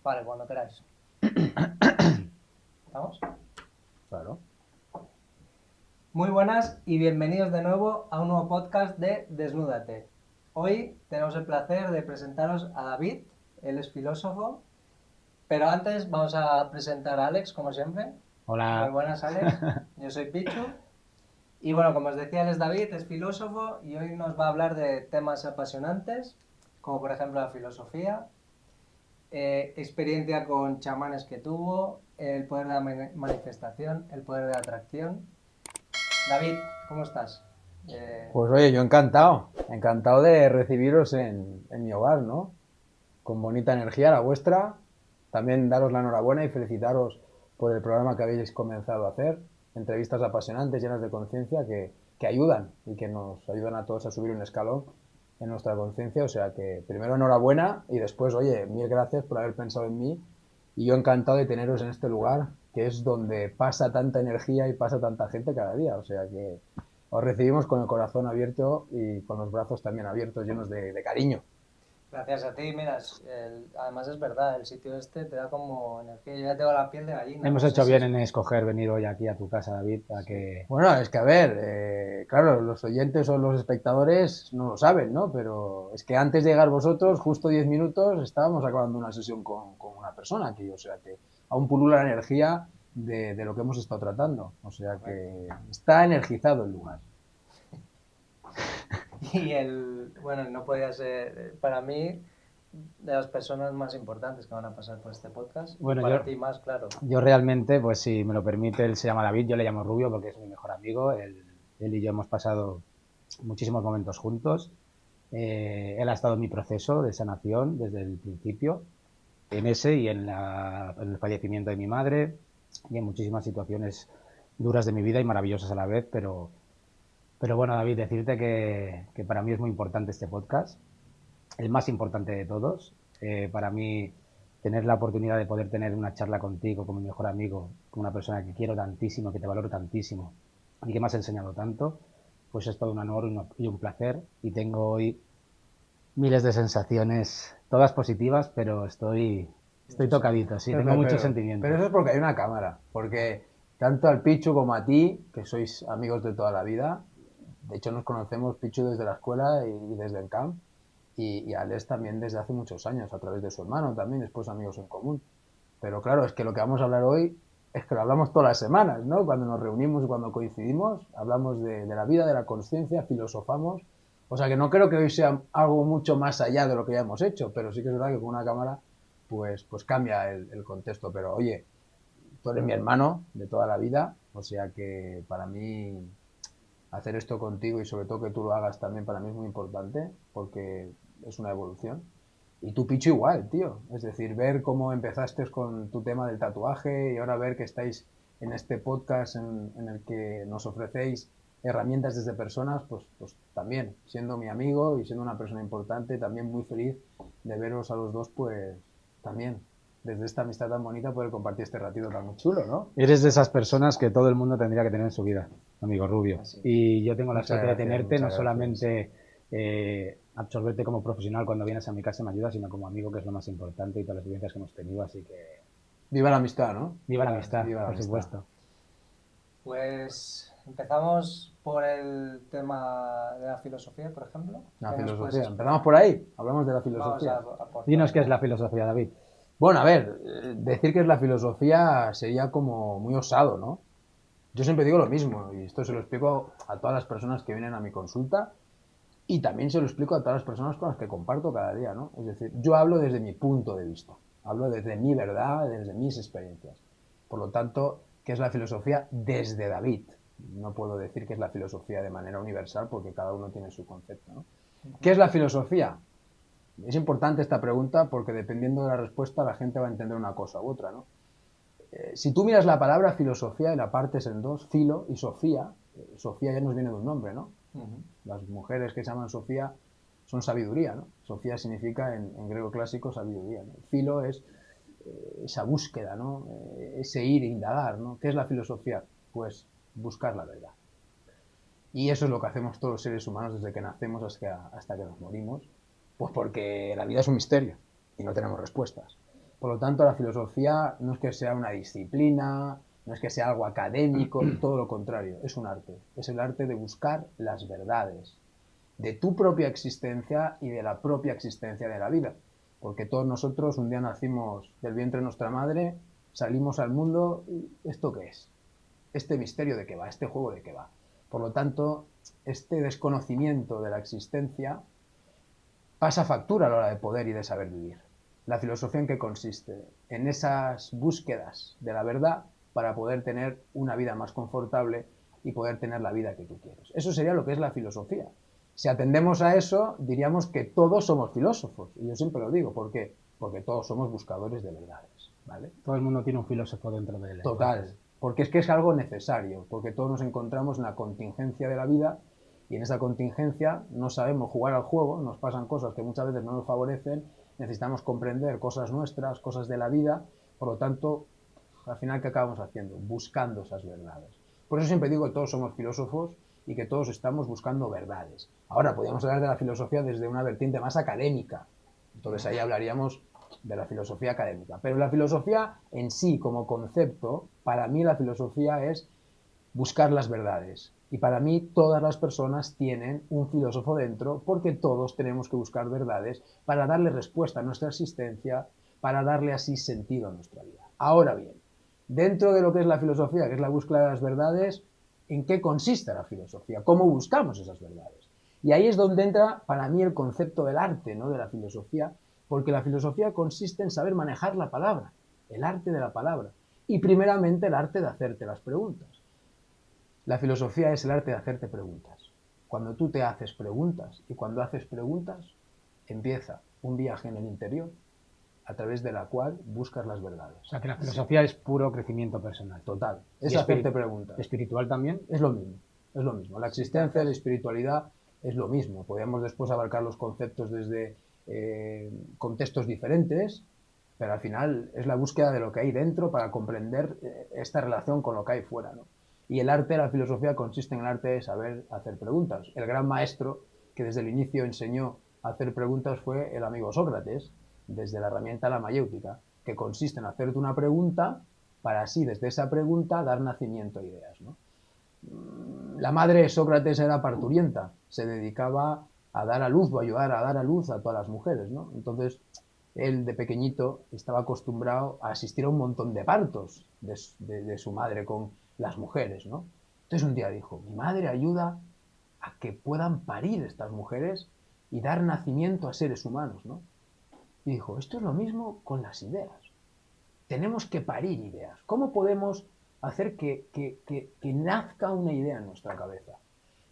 Vale, cuando queráis. ¿Vamos? Claro. Muy buenas y bienvenidos de nuevo a un nuevo podcast de Desnúdate. Hoy tenemos el placer de presentaros a David, él es filósofo, pero antes vamos a presentar a Alex, como siempre. Hola. Muy buenas, Alex. Yo soy Pichu. Y bueno, como os decía, él es David, es filósofo y hoy nos va a hablar de temas apasionantes, como por ejemplo la filosofía, experiencia con chamanes que tuvo, el poder de la manifestación, el poder de la atracción. David, ¿cómo estás? Pues oye, yo encantado de recibiros en mi hogar, ¿no? Con bonita energía la vuestra. También daros la enhorabuena y felicitaros por el programa que habéis comenzado a hacer. Entrevistas apasionantes, llenas de conciencia, que ayudan y que nos ayudan a todos a subir un escalón en nuestra conciencia. O sea que primero enhorabuena y después, oye, mil gracias por haber pensado en mí. Y yo encantado de teneros en este lugar, que es donde pasa tanta energía y pasa tanta gente cada día. O sea que os recibimos con el corazón abierto y con los brazos también abiertos, llenos de cariño. Gracias a ti, mira, además es verdad, el sitio este te da como energía, yo ya tengo la piel de gallina. Hemos No hecho sé bien si en escoger venir hoy aquí a tu casa, David, para Sí. que... Bueno, es que a ver, claro, los oyentes o los espectadores no lo saben, ¿no? Pero es que antes de llegar vosotros, justo 10 minutos, estábamos acabando una sesión con una persona aquí, o sea que aún pulula la energía de lo que hemos estado tratando, o sea que está energizado el lugar. Y bueno, no podía ser, para mí, de las personas más importantes que van a pasar por este podcast, Bueno, y para ti más, claro. yo realmente, pues si me lo permite, él se llama David, yo le llamo Rubio porque es mi mejor amigo, él y yo hemos pasado muchísimos momentos juntos, él ha estado en mi proceso de sanación desde el principio, en ese y en el fallecimiento de mi madre y en muchísimas situaciones duras de mi vida y maravillosas a la vez, pero bueno, David, decirte que para mí es muy importante este podcast, el más importante de todos. Para mí, tener la oportunidad de poder tener una charla contigo como mi mejor amigo, con una persona que quiero tantísimo, que te valoro tantísimo y que me has enseñado tanto, pues es todo un honor y un placer. Y tengo hoy miles de sensaciones, todas positivas, pero estoy tocadito, sí, tengo muchos sentimientos. Pero eso es porque hay una cámara, porque tanto al Pichu como a ti, que sois amigos de toda la vida, de hecho nos conocemos Pichu desde la escuela y desde el camp, y Alex también desde hace muchos años, a través de su hermano también, después amigos en común. Pero claro, es que lo que vamos a hablar hoy es que lo hablamos todas las semanas, ¿no? Cuando nos reunimos y cuando coincidimos, hablamos de la vida, de la consciencia, filosofamos. O sea que no creo que hoy sea algo mucho más allá de lo que ya hemos hecho, pero sí que es verdad que con una cámara pues cambia el contexto. Pero oye, tú eres mi hermano de toda la vida, o sea que para mí hacer esto contigo y sobre todo que tú lo hagas también para mí es muy importante porque es una evolución. Y tú, Picho, igual, tío. Es decir, ver cómo empezaste con tu tema del tatuaje y ahora ver que estáis en este podcast en el que nos ofrecéis herramientas desde personas, pues también, siendo mi amigo y siendo una persona importante, también muy feliz de veros a los dos, pues también, desde esta amistad tan bonita, poder compartir este ratito tan chulo, ¿no? Eres de esas personas que todo el mundo tendría que tener en su vida, amigo Rubio. Así. Y yo tengo la Muchas suerte de gracias, tenerte, no muchas gracias. solamente absorberte como profesional cuando vienes a mi casa y me ayudas, sino como amigo, que es lo más importante y todas las vivencias que hemos tenido. Así que Viva la amistad, ¿no? viva la amistad, Viva la por amistad. supuesto. Pues empezamos por el tema de la filosofía, por ejemplo. La ¿Qué nos puedes filosofía. explicar? Empezamos por ahí. Hablamos de la Vamos filosofía. a aportar. Dinos qué es la filosofía, David. Bueno, a ver, decir que es la filosofía sería como muy osado, ¿no? Yo siempre digo lo mismo, y esto se lo explico a todas las personas que vienen a mi consulta, y también se lo explico a todas las personas con las que comparto cada día, ¿no? Es decir, yo hablo desde mi punto de vista, hablo desde mi verdad, desde mis experiencias. Por lo tanto, ¿qué es la filosofía? Desde David. No puedo decir que es la filosofía de manera universal porque cada uno tiene su concepto, ¿no? ¿Qué es la filosofía? Es importante esta pregunta porque dependiendo de la respuesta la gente va a entender una cosa u otra, ¿no? Si tú miras la palabra filosofía y la partes en dos, filo y Sofía, Sofía ya nos viene de un nombre, ¿no? Las mujeres que se llaman Sofía son sabiduría, ¿no? Sofía significa en griego clásico sabiduría, ¿no? Filo es esa búsqueda, ¿no? Ese ir e indagar, ¿no? ¿Qué es la filosofía? Pues buscar la verdad. Y eso es lo que hacemos todos los seres humanos desde que nacemos hasta que nos morimos, pues porque la vida es un misterio y no tenemos respuestas. Por lo tanto, la filosofía no es que sea una disciplina, no es que sea algo académico, todo lo contrario, es un arte. Es el arte de buscar las verdades de tu propia existencia y de la propia existencia de la vida. Porque todos nosotros un día nacimos del vientre de nuestra madre, salimos al mundo y ¿esto qué es? Este misterio de qué va, este juego de qué va. Por lo tanto, este desconocimiento de la existencia pasa factura a la hora de poder y de saber vivir. La filosofía en qué consiste? En esas búsquedas de la verdad para poder tener una vida más confortable y poder tener la vida que tú quieres. Eso sería lo que es la filosofía. Si atendemos a eso, diríamos que todos somos filósofos. Y yo siempre lo digo. ¿Por qué? Porque todos somos buscadores de verdades. ¿Vale? Todo el mundo tiene un filósofo dentro de él. Total. Entonces. Porque es que es algo necesario. Porque todos nos encontramos en la contingencia de la vida y en esa contingencia no sabemos jugar al juego, nos pasan cosas que muchas veces no nos favorecen, necesitamos comprender cosas nuestras, cosas de la vida, por lo tanto, al final, ¿qué acabamos haciendo? Buscando esas verdades. Por eso siempre digo que todos somos filósofos y que todos estamos buscando verdades. Ahora, podríamos hablar de la filosofía desde una vertiente más académica, entonces ahí hablaríamos de la filosofía académica. Pero la filosofía en sí, como concepto, para mí la filosofía es buscar las verdades. Y para mí todas las personas tienen un filósofo dentro porque todos tenemos que buscar verdades para darle respuesta a nuestra existencia, para darle así sentido a nuestra vida. Ahora bien, dentro de lo que es la filosofía, que es la búsqueda de las verdades, ¿en qué consiste la filosofía? ¿Cómo buscamos esas verdades? Y ahí es donde entra para mí el concepto del arte, ¿no? De la filosofía, porque la filosofía consiste en saber manejar la palabra, el arte de la palabra, y primeramente el arte de hacerte las preguntas. La filosofía es el arte de hacerte preguntas. Cuando tú te haces preguntas y cuando haces preguntas, empieza un viaje en el interior a través de la cual buscas las verdades. O sea, que la filosofía es puro crecimiento personal. Total. Es hacerte preguntas. ¿Espiritual también? Es lo mismo. Es lo mismo. La existencia, la espiritualidad es lo mismo. Podríamos después abarcar los conceptos desde contextos diferentes, pero al final es la búsqueda de lo que hay dentro para comprender esta relación con lo que hay fuera, ¿no? Y el arte de la filosofía consiste en el arte de saber hacer preguntas. El gran maestro que desde el inicio enseñó a hacer preguntas fue el amigo Sócrates, desde la herramienta la mayéutica, que consiste en hacerte una pregunta para así, desde esa pregunta, dar nacimiento a ideas, ¿no? La madre de Sócrates era parturienta, se dedicaba a dar a luz o ayudar a dar a luz a todas las mujeres, ¿no? Entonces, él de pequeñito estaba acostumbrado a asistir a un montón de partos de su madre con las mujeres, ¿no? Entonces un día dijo, mi madre ayuda a que puedan parir estas mujeres y dar nacimiento a seres humanos, ¿no? Y dijo, esto es lo mismo con las ideas. Tenemos que parir ideas. ¿Cómo podemos hacer que nazca una idea en nuestra cabeza?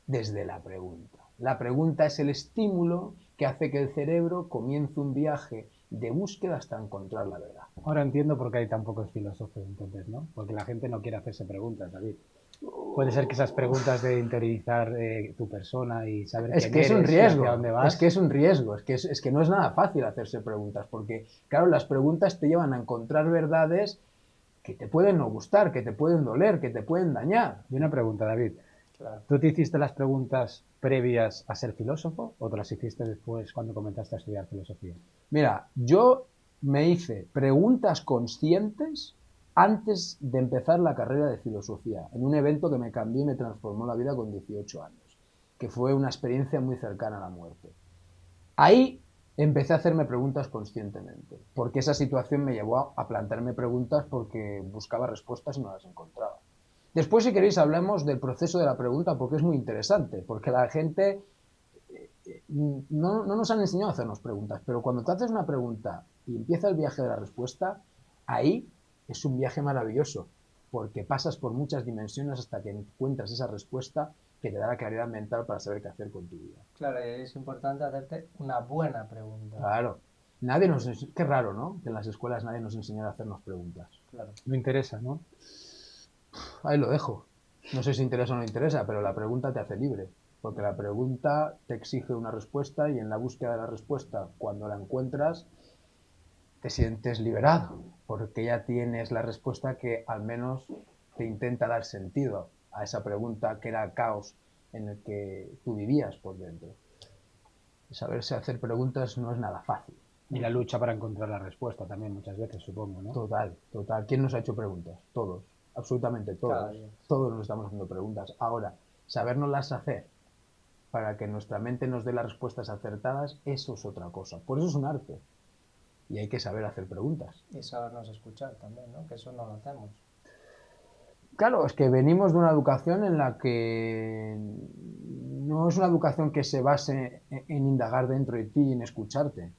Desde la pregunta. La pregunta es el estímulo que hace que el cerebro comience un viaje de búsqueda hasta encontrar la verdad. Ahora entiendo por qué hay tan pocos filósofos, entonces, ¿no? Porque la gente no quiere hacerse preguntas, David. Puede ser que esas preguntas de interiorizar tu persona y saber es quién que eres es un riesgo, y hacia dónde vas. es que es un riesgo, es que no es nada fácil hacerse preguntas, porque claro, las preguntas te llevan a encontrar verdades que te pueden no gustar, que te pueden doler, que te pueden dañar. Y una pregunta, David. Claro. ¿Tú te hiciste las preguntas previas a ser filósofo o te las hiciste después cuando comenzaste a estudiar filosofía? Mira, yo me hice preguntas conscientes antes de empezar la carrera de filosofía, en un evento que me cambió y me transformó la vida con 18 años, que fue una experiencia muy cercana a la muerte. Ahí empecé a hacerme preguntas conscientemente, porque esa situación me llevó a plantearme preguntas porque buscaba respuestas y no las encontraba. Después, si queréis, hablemos del proceso de la pregunta, porque es muy interesante, porque la gente no nos han enseñado a hacernos preguntas, pero cuando te haces una pregunta y empieza el viaje de la respuesta, ahí es un viaje maravilloso, porque pasas por muchas dimensiones hasta que encuentras esa respuesta que te da la claridad mental para saber qué hacer con tu vida. Claro, y es importante hacerte una buena pregunta. Claro. Qué raro, ¿no? Que en las escuelas nadie nos enseñara a hacernos preguntas. Claro. No interesa, ¿no? Ahí lo dejo. No sé si interesa o no interesa, pero la pregunta te hace libre. Porque la pregunta te exige una respuesta y en la búsqueda de la respuesta, cuando la encuentras, te sientes liberado. Porque ya tienes la respuesta que al menos te intenta dar sentido a esa pregunta que era caos en el que tú vivías por dentro. Saberse hacer preguntas no es nada fácil. Y la lucha para encontrar la respuesta también muchas veces, supongo, ¿no? Total, total. ¿Quién nos ha hecho preguntas? Todos, absolutamente todos. Todos nos estamos haciendo preguntas. Ahora, sabernoslas hacer para que nuestra mente nos dé las respuestas acertadas, eso es otra cosa. Por eso es un arte. Y hay que saber hacer preguntas. Y sabernos escuchar también, ¿no? Que eso no lo hacemos. Claro, es que venimos de una educación en la que no es una educación que se base en indagar dentro de ti y en escucharte.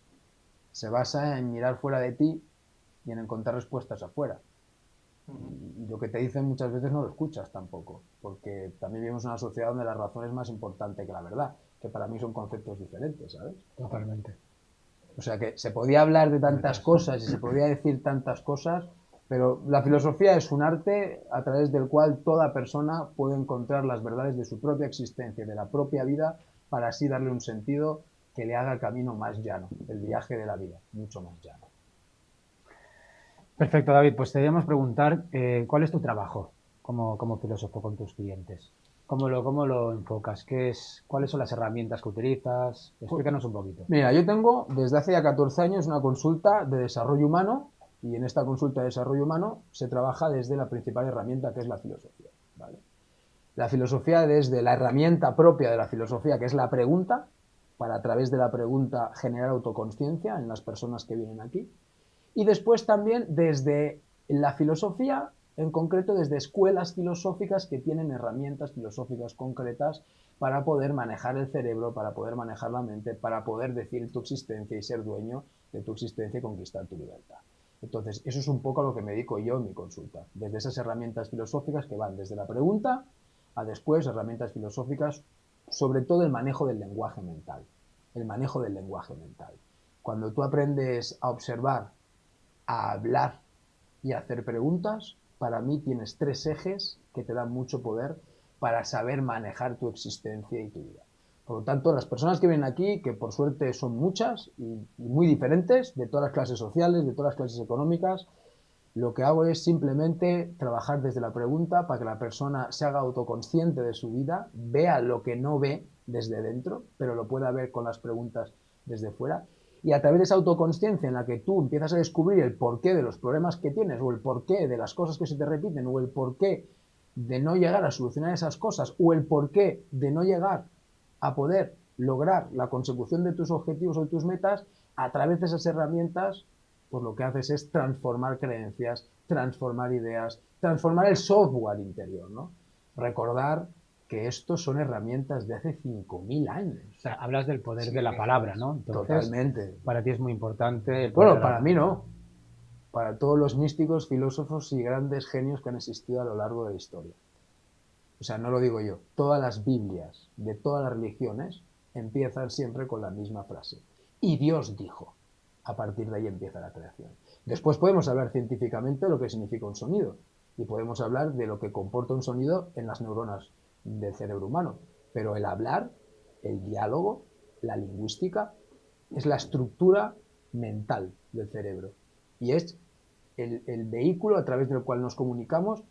Se basa en mirar fuera de ti y en encontrar respuestas afuera. Y lo que te dicen muchas veces no lo escuchas tampoco, porque también vivimos en una sociedad donde la razón es más importante que la verdad, que para mí son conceptos diferentes, ¿sabes? Totalmente. O sea que se podía hablar de tantas cosas y se podía decir tantas cosas, pero la filosofía es un arte a través del cual toda persona puede encontrar las verdades de su propia existencia, de la propia vida, para así darle un sentido que le haga el camino más llano, el viaje de la vida, mucho más llano. Perfecto, David. Pues te debíamos preguntar cuál es tu trabajo como filósofo con tus clientes. ¿Cómo lo enfocas? ¿Cuáles son las herramientas que utilizas? Explícanos un poquito. Mira, yo tengo desde hace ya 14 años una consulta de desarrollo humano y en esta consulta de desarrollo humano se trabaja desde la principal herramienta que es la filosofía, ¿vale? La filosofía desde la herramienta propia de la filosofía que es la pregunta, para a través de la pregunta generar autoconsciencia en las personas que vienen aquí. Y después también desde la filosofía, en concreto desde escuelas filosóficas que tienen herramientas filosóficas concretas para poder manejar el cerebro, para poder manejar la mente, para poder decir tu existencia y ser dueño de tu existencia y conquistar tu libertad. Entonces, eso es un poco a lo que me dedico yo en mi consulta, desde esas herramientas filosóficas que van desde la pregunta a después herramientas filosóficas, sobre todo el manejo del lenguaje mental. El manejo del lenguaje mental. Cuando tú aprendes a observar, a hablar y a hacer preguntas, para mí tienes 3 ejes que te dan mucho poder para saber manejar tu existencia y tu vida. Por lo tanto, las personas que vienen aquí, que por suerte son muchas y muy diferentes, de todas las clases sociales, de todas las clases económicas, lo que hago es simplemente trabajar desde la pregunta para que la persona se haga autoconsciente de su vida, vea lo que no ve desde dentro, pero lo pueda ver con las preguntas desde fuera. Y a través de esa autoconsciencia en la que tú empiezas a descubrir el porqué de los problemas que tienes, o el porqué de las cosas que se te repiten, o el porqué de no llegar a solucionar esas cosas, o el porqué de no llegar a poder lograr la consecución de tus objetivos o de tus metas, a través de esas herramientas, pues lo que haces es transformar creencias, transformar ideas, transformar el software interior, ¿no? Recordar que estos son herramientas de hace 5.000 años. O sea, hablas del poder de la palabra, ¿no? Entonces, totalmente. Para ti es muy importante el poder. Bueno, para mí no. Para todos los místicos, filósofos y grandes genios que han existido a lo largo de la historia. O sea, no lo digo yo. Todas las Biblias de todas las religiones empiezan siempre con la misma frase. Y Dios dijo. A partir de ahí empieza la creación. Después podemos hablar científicamente de lo que significa un sonido. Y podemos hablar de lo que comporta un sonido en las neuronas del cerebro humano. Pero el hablar, el diálogo, la lingüística, es la estructura mental del cerebro. Y es el vehículo a través del cual nos comunicamos.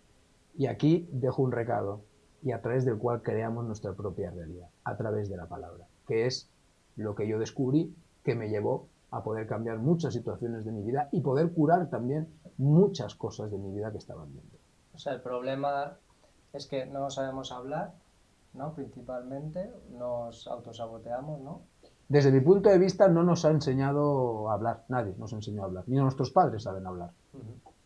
Y aquí dejo un recado. Y a través del cual creamos nuestra propia realidad. A través de la palabra. Que es lo que yo descubrí que me llevó a poder cambiar muchas situaciones de mi vida y poder curar también muchas cosas de mi vida que estaban dentro. O sea, el problema es que no sabemos hablar, ¿no? Principalmente, nos autosaboteamos, ¿no? Desde mi punto de vista no nos ha enseñado a hablar, nadie nos enseñó a hablar, ni nuestros padres saben hablar.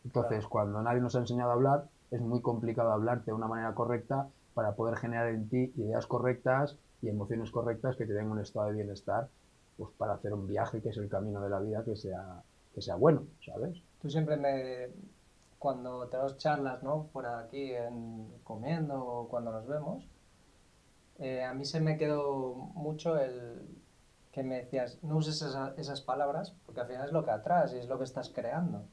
Entonces, claro, cuando nadie nos ha enseñado a hablar, es muy complicado hablarte de una manera correcta para poder generar en ti ideas correctas y emociones correctas que te den un estado de bienestar, pues para hacer un viaje que es el camino de la vida que sea bueno, ¿sabes? Tú siempre cuando tenemos charlas, ¿no? Por aquí comiendo o cuando nos vemos, a mí se me quedó mucho el que me decías, no uses esas palabras porque al final es lo que atraes y es lo que estás creando.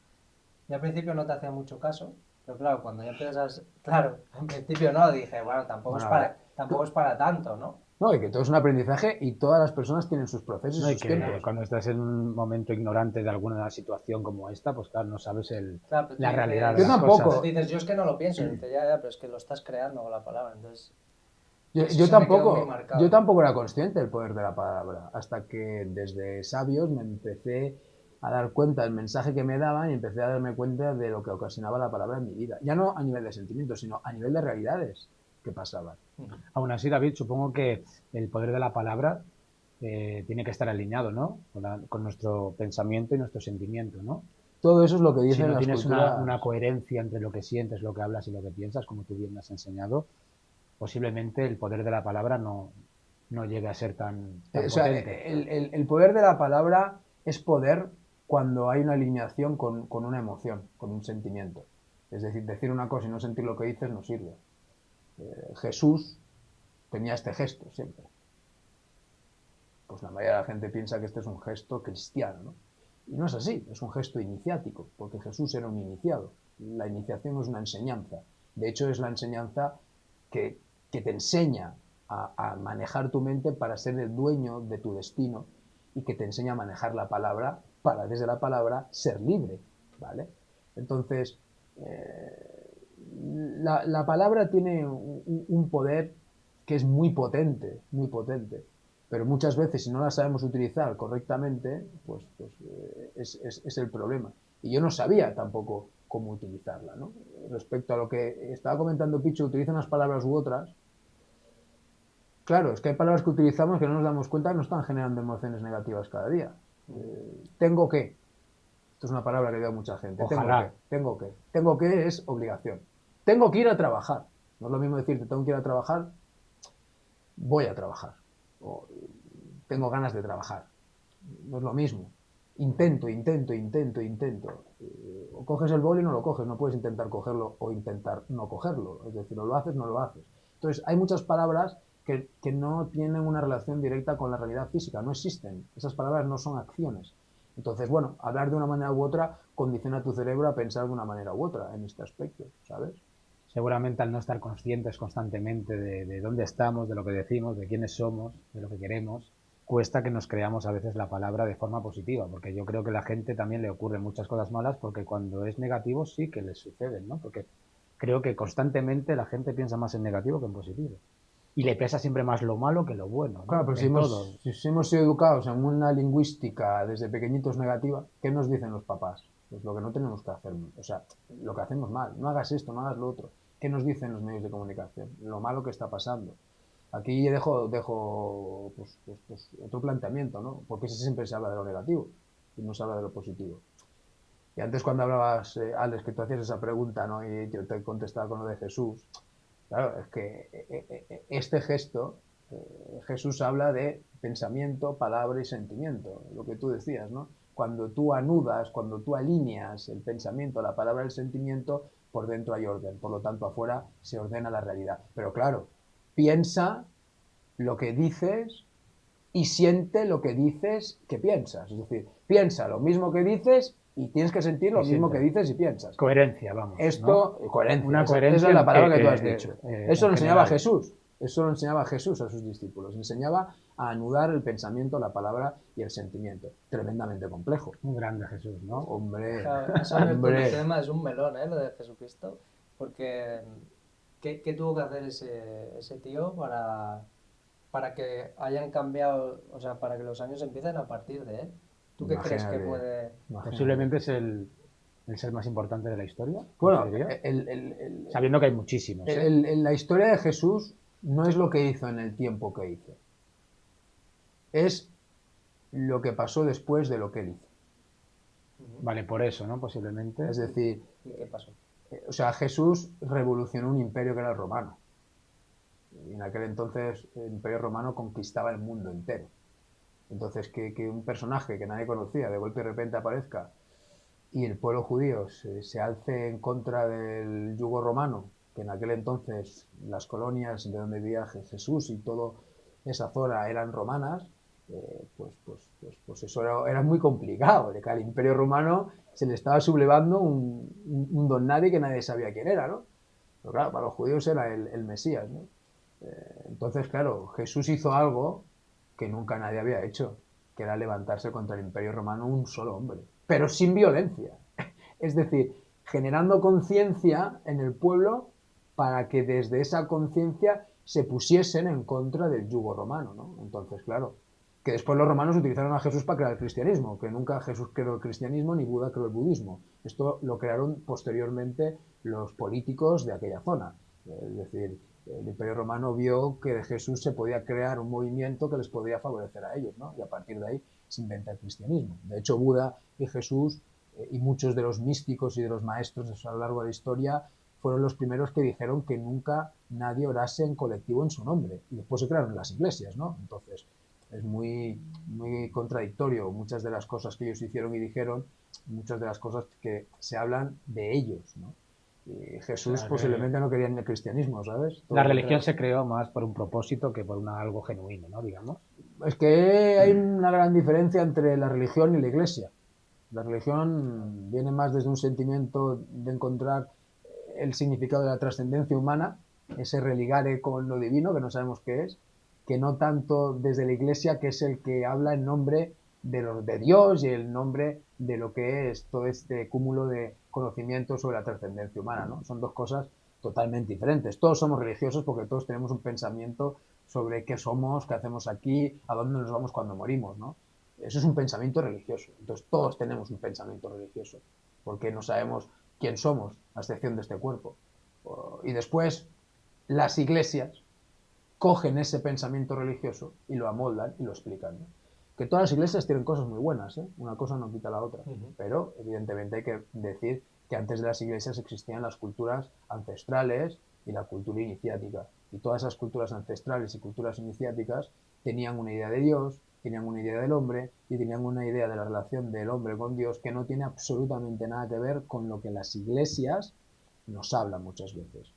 Y al principio no te hacía mucho caso, pero claro, cuando ya empiezas, claro, al principio no, dije, bueno, tampoco es para tanto, ¿no? No, y que todo es un aprendizaje y todas las personas tienen sus procesos y sus tiempos. Cuando estás en un momento ignorante de alguna situación como esta, pues claro, no sabes claro, la realidad de las cosas. Dices, yo es que no lo pienso, y dices, ya, pero es que lo estás creando con la palabra, entonces... Eso se me quedó muy marcado. Yo tampoco era consciente del poder de la palabra, hasta que desde sabios me empecé a dar cuenta del mensaje que me daban y empecé a darme cuenta de lo que ocasionaba la palabra en mi vida. Ya no a nivel de sentimientos, sino a nivel de realidades que pasaban. Aún así, David, supongo que el poder de la palabra tiene que estar alineado, ¿no? Con nuestro pensamiento y nuestro sentimiento, ¿no? Todo eso es lo que Si dicen no las tienes culturas. una coherencia entre lo que sientes, lo que hablas y lo que piensas, como tú bien me has enseñado, posiblemente el poder de la palabra no llegue a ser tan O sea, potente. el poder de la palabra es poder cuando hay una alineación con una emoción, con un sentimiento. Es decir una cosa y no sentir lo que dices no sirve. Jesús tenía este gesto siempre. Pues la mayoría de la gente piensa que este es un gesto cristiano, ¿no? Y no es así, es un gesto iniciático, porque Jesús era un iniciado. La iniciación es una enseñanza. De hecho, es la enseñanza que te enseña a manejar tu mente para ser el dueño de tu destino y que te enseña a manejar la palabra para, desde la palabra, ser libre, ¿vale? Entonces, la palabra tiene un poder que es muy potente, pero muchas veces si no la sabemos utilizar correctamente, pues es el problema. Y yo no sabía tampoco cómo utilizarla, ¿no? Respecto a lo que estaba comentando Picho, utiliza unas palabras u otras. Claro, es que hay palabras que utilizamos que no nos damos cuenta que nos están generando emociones negativas cada día. Tengo que. Esto es una palabra que digo a mucha gente. Ojalá. Tengo que. Tengo que es obligación. Tengo que ir a trabajar. No es lo mismo decirte tengo que ir a trabajar, voy a trabajar. O tengo ganas de trabajar. No es lo mismo. Intento. O coges el boli y no lo coges. No puedes intentar cogerlo o intentar no cogerlo. Es decir, o lo haces, no lo haces. Entonces, hay muchas palabras que no tienen una relación directa con la realidad física. No existen. Esas palabras no son acciones. Entonces, bueno, hablar de una manera u otra condiciona a tu cerebro a pensar de una manera u otra en este aspecto, ¿sabes? Seguramente al no estar conscientes constantemente de dónde estamos, de lo que decimos, de quiénes somos, de lo que queremos, cuesta que nos creamos a veces la palabra de forma positiva, porque yo creo que a la gente también le ocurren muchas cosas malas, porque cuando es negativo sí que les suceden, ¿no? Porque creo que constantemente la gente piensa más en negativo que en positivo. Y le pesa siempre más lo malo que lo bueno, ¿no? Claro, pero si hemos sido educados en una lingüística desde pequeñitos negativa, ¿qué nos dicen los papás? Pues lo que no tenemos que hacer, o sea, lo que hacemos mal, no hagas esto, no hagas lo otro. ¿Qué nos dicen los medios de comunicación? Lo malo que está pasando. Aquí dejo pues, otro planteamiento, ¿no? Porque siempre se habla de lo negativo y no se habla de lo positivo. Y antes cuando hablabas, Alex, que tú hacías esa pregunta, ¿no? Y yo te contestaba con lo de Jesús. Claro, es que este gesto, Jesús habla de pensamiento, palabra y sentimiento, lo que tú decías, ¿no? Cuando tú anudas, cuando tú alineas el pensamiento, la palabra y el sentimiento, por dentro hay orden, por lo tanto afuera se ordena la realidad. Pero claro, piensa lo que dices y siente lo que dices que piensas. Es decir, piensa lo mismo que dices y tienes que sentir lo mismo que dices y piensas. Coherencia, vamos. Esto, ¿no? coherencia. Una coherencia. Esa es la palabra que tú has dicho. Eso lo enseñaba general. Jesús. Eso lo enseñaba Jesús a sus discípulos. Enseñaba a anudar el pensamiento, la palabra y el sentimiento. Tremendamente complejo. Un grande Jesús, ¿no? Hombre, Has abierto el tema, es un melón, lo de Jesucristo, porque ¿qué tuvo que hacer ese tío para que hayan cambiado, o sea, para que los años empiecen a partir de él? ¿Tú qué crees que puede...? Posiblemente es el ser más importante de la historia. Bueno, sabiendo que hay muchísimos. La historia de Jesús no es lo que hizo en el tiempo que hizo. Es lo que pasó después de lo que él hizo. Vale, por eso, ¿no? Posiblemente. Es decir, ¿Y qué pasó? O sea, Jesús revolucionó un imperio que era el romano. Y en aquel entonces el imperio romano conquistaba el mundo entero. Entonces, que un personaje que nadie conocía de golpe y de repente aparezca y el pueblo judío se alce en contra del yugo romano, que en aquel entonces las colonias de donde vivía Jesús y toda esa zona eran romanas, pues eso era muy complicado. De que al imperio romano se le estaba sublevando un don nadie que nadie sabía quién era, ¿no? Pero claro, para los judíos era el Mesías, ¿no? Entonces, claro, Jesús hizo algo que nunca nadie había hecho, que era levantarse contra el imperio romano un solo hombre, pero sin violencia. Es decir, generando conciencia en el pueblo para que desde esa conciencia se pusiesen en contra del yugo romano, ¿no? Entonces, claro, que después los romanos utilizaron a Jesús para crear el cristianismo, que nunca Jesús creó el cristianismo ni Buda creó el budismo. Esto lo crearon posteriormente los políticos de aquella zona. Es decir, el Imperio Romano vio que de Jesús se podía crear un movimiento que les podía favorecer a ellos, ¿no? Y a partir de ahí se inventa el cristianismo. De hecho, Buda y Jesús y muchos de los místicos y de los maestros a lo largo de la historia fueron los primeros que dijeron que nunca nadie orase en colectivo en su nombre. Y después se crearon las iglesias, ¿no? Entonces, es muy contradictorio muchas de las cosas que ellos hicieron y dijeron, muchas de las cosas que se hablan de ellos, ¿no? Y Jesús posiblemente no quería ni el cristianismo, ¿sabes? La religión se creó más por un propósito que por algo genuino, ¿no? Digamos. Es que hay una gran diferencia entre la religión y la iglesia. La religión viene más desde un sentimiento de encontrar el significado de la trascendencia humana, ese religare con lo divino, que no sabemos qué es, que no tanto desde la iglesia, que es el que habla en nombre de Dios y el nombre de lo que es todo este cúmulo de conocimientos sobre la trascendencia humana, ¿no? Son dos cosas totalmente diferentes. Todos somos religiosos porque todos tenemos un pensamiento sobre qué somos, qué hacemos aquí, a dónde nos vamos cuando morimos, ¿no? Eso es un pensamiento religioso. Entonces todos tenemos un pensamiento religioso, porque no sabemos quién somos, a excepción de este cuerpo. Y después las iglesias cogen ese pensamiento religioso y lo amoldan y lo explican, ¿no? Que todas las iglesias tienen cosas muy buenas, ¿eh? Una cosa no quita la otra, pero evidentemente hay que decir que antes de las iglesias existían las culturas ancestrales y la cultura iniciática, y todas esas culturas ancestrales y culturas iniciáticas tenían una idea de Dios, tenían una idea del hombre y tenían una idea de la relación del hombre con Dios que no tiene absolutamente nada que ver con lo que las iglesias nos hablan muchas veces.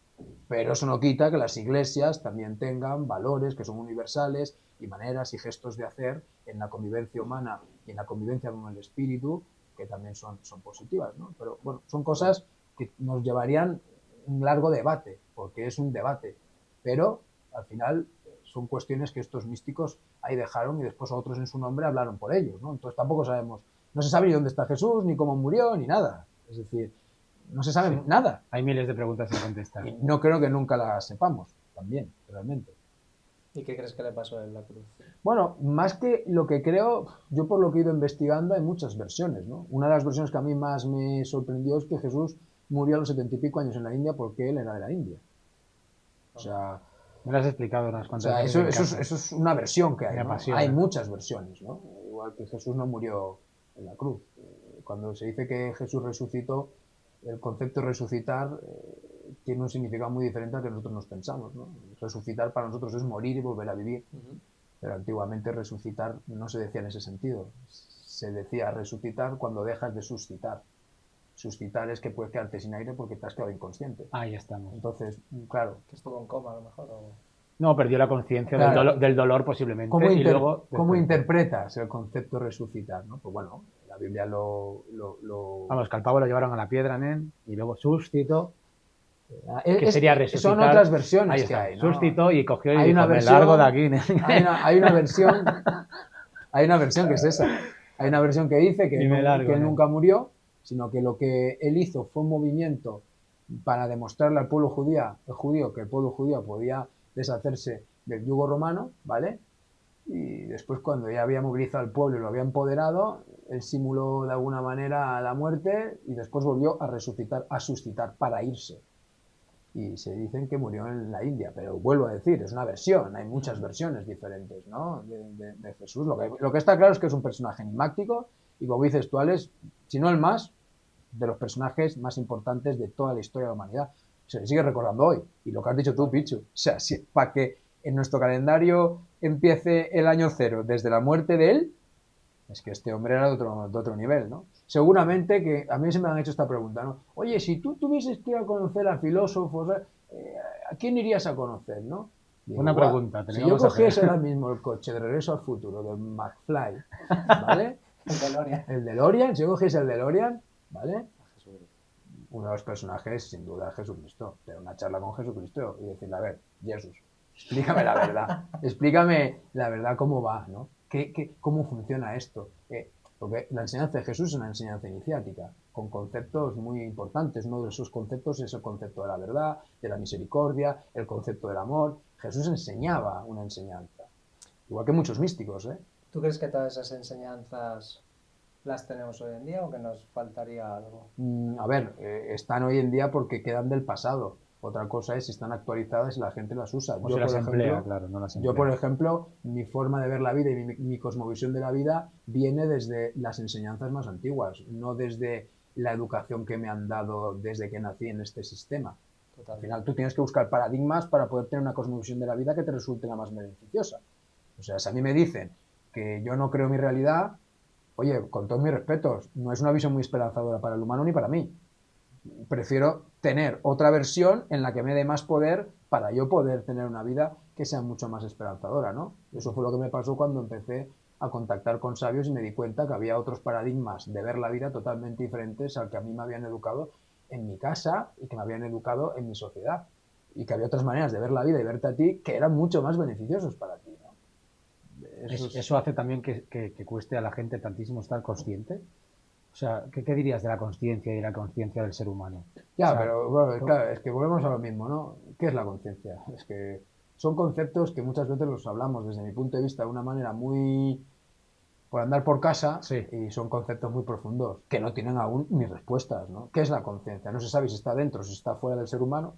Pero eso no quita que las iglesias también tengan valores que son universales y maneras y gestos de hacer en la convivencia humana y en la convivencia con el espíritu que también son positivas, ¿no? Pero bueno, son cosas que nos llevarían un largo debate, porque es un debate, pero al final son cuestiones que estos místicos ahí dejaron y después otros en su nombre hablaron por ellos, ¿no? Entonces tampoco sabemos, no se sabe ni dónde está Jesús, ni cómo murió, ni nada. Es decir, no se sabe nada. Hay miles de preguntas sin contestar. Y no creo que nunca las sepamos, también, realmente. ¿Y qué crees que le pasó en la cruz? Bueno, más que lo que creo, yo por lo que he ido investigando hay muchas versiones, ¿no? Una de las versiones que a mí más me sorprendió es que Jesús murió a los 70 y pico años en la India porque él era de la India. O sea, me lo has explicado unas cuantas veces. Eso es una versión que hay, ¿no? Hay ¿no? muchas versiones, ¿no? Igual que Jesús no murió en la cruz. Cuando se dice que Jesús resucitó, el concepto de resucitar tiene un significado muy diferente al que nosotros nos pensamos, ¿no? Resucitar para nosotros es morir y volver a vivir. Pero antiguamente resucitar no se decía en ese sentido. Se decía resucitar cuando dejas de suscitar. Suscitar es que puedes quedarte sin aire porque te has quedado inconsciente. Ahí estamos. Entonces, claro. Que estuvo en coma a lo mejor. No, perdió la conciencia del dolor posiblemente. ¿Cómo interpretas el concepto resucitar, ¿no? Pues bueno, la Biblia lo... Vamos, que al pavo lo llevaron a la piedra, nen, y luego suscitó. Que sería resucitar. Son otras versiones que hay, ¿no? Suscitó y cogió y hay dijo, una versión, me largo de aquí, nen. Hay una versión... Hay una versión que es esa. Hay una versión que dice que él nunca murió, sino que lo que él hizo fue un movimiento para demostrarle al pueblo judío que el pueblo judío podía deshacerse del yugo romano, ¿vale? Y después cuando ya había movilizado al pueblo y lo había empoderado, él simuló de alguna manera la muerte y después volvió a suscitar para irse. Y se dicen que murió en la India, pero vuelvo a decir, es una versión, hay muchas versiones diferentes, ¿no? de Jesús. Lo que está claro es que es un personaje enigmático y, como dices tú, Alex, si no el más, de los personajes más importantes de toda la historia de la humanidad. Se le sigue recordando hoy. Y lo que has dicho tú, Pichu, o sea, para que en nuestro calendario empiece el año cero desde la muerte de él, es que este hombre era de otro nivel, ¿no? Seguramente que a mí se me han hecho esta pregunta, ¿no? Oye, si tú tuvieses que ir a conocer a filósofos, ¿a quién irías a conocer, no? Digo, una pregunta. Si yo cogiese ahora mismo el coche de Regreso al Futuro de McFly, ¿vale? El DeLorean, si yo cogiese el DeLorean, ¿vale? Uno de los personajes, sin duda, es Jesucristo. Tener una charla con Jesucristo y decirle, a ver, Jesús, explícame la verdad cómo va, ¿no? ¿Cómo funciona esto? Porque la enseñanza de Jesús es una enseñanza iniciática, con conceptos muy importantes. Uno de esos conceptos es el concepto de la verdad, de la misericordia, el concepto del amor. Jesús enseñaba una enseñanza, igual que muchos místicos, ¿eh? ¿Tú crees que todas esas enseñanzas las tenemos hoy en día o que nos faltaría algo? A ver, están hoy en día porque quedan del pasado. Otra cosa es si están actualizadas y la gente las usa. O se las emplea, claro, no las Yo, por emplea. ejemplo, mi forma de ver la vida y mi cosmovisión de la vida viene desde las enseñanzas más antiguas, no desde la educación que me han dado desde que nací en este sistema. Al Totalmente. final tú tienes que buscar paradigmas para poder tener una cosmovisión de la vida que te resulte la más beneficiosa. O sea, si a mí me dicen que yo no creo mi realidad, oye, con todos mis respetos, no es una visión muy esperanzadora para el humano ni para mí. Prefiero tener otra versión en la que me dé más poder para yo poder tener una vida que sea mucho más esperanzadora, ¿no? Eso fue lo que me pasó cuando empecé a contactar con sabios y me di cuenta que había otros paradigmas de ver la vida totalmente diferentes al que a mí me habían educado en mi casa y que me habían educado en mi sociedad. Y que había otras maneras de ver la vida y verte a ti que eran mucho más beneficiosos para ti, ¿no? Eso hace también que cueste a la gente tantísimo estar consciente. O sea, ¿qué dirías de la consciencia y de la conciencia del ser humano? Ya, O sea, pero bueno, claro, es que volvemos a lo mismo, ¿no? ¿Qué es la conciencia? Es que son conceptos que muchas veces los hablamos desde mi punto de vista de una manera muy por andar por casa sí. y son conceptos muy profundos que no tienen aún ni respuestas, ¿no? ¿Qué es la conciencia? No se sabe si está dentro, si está fuera del ser humano.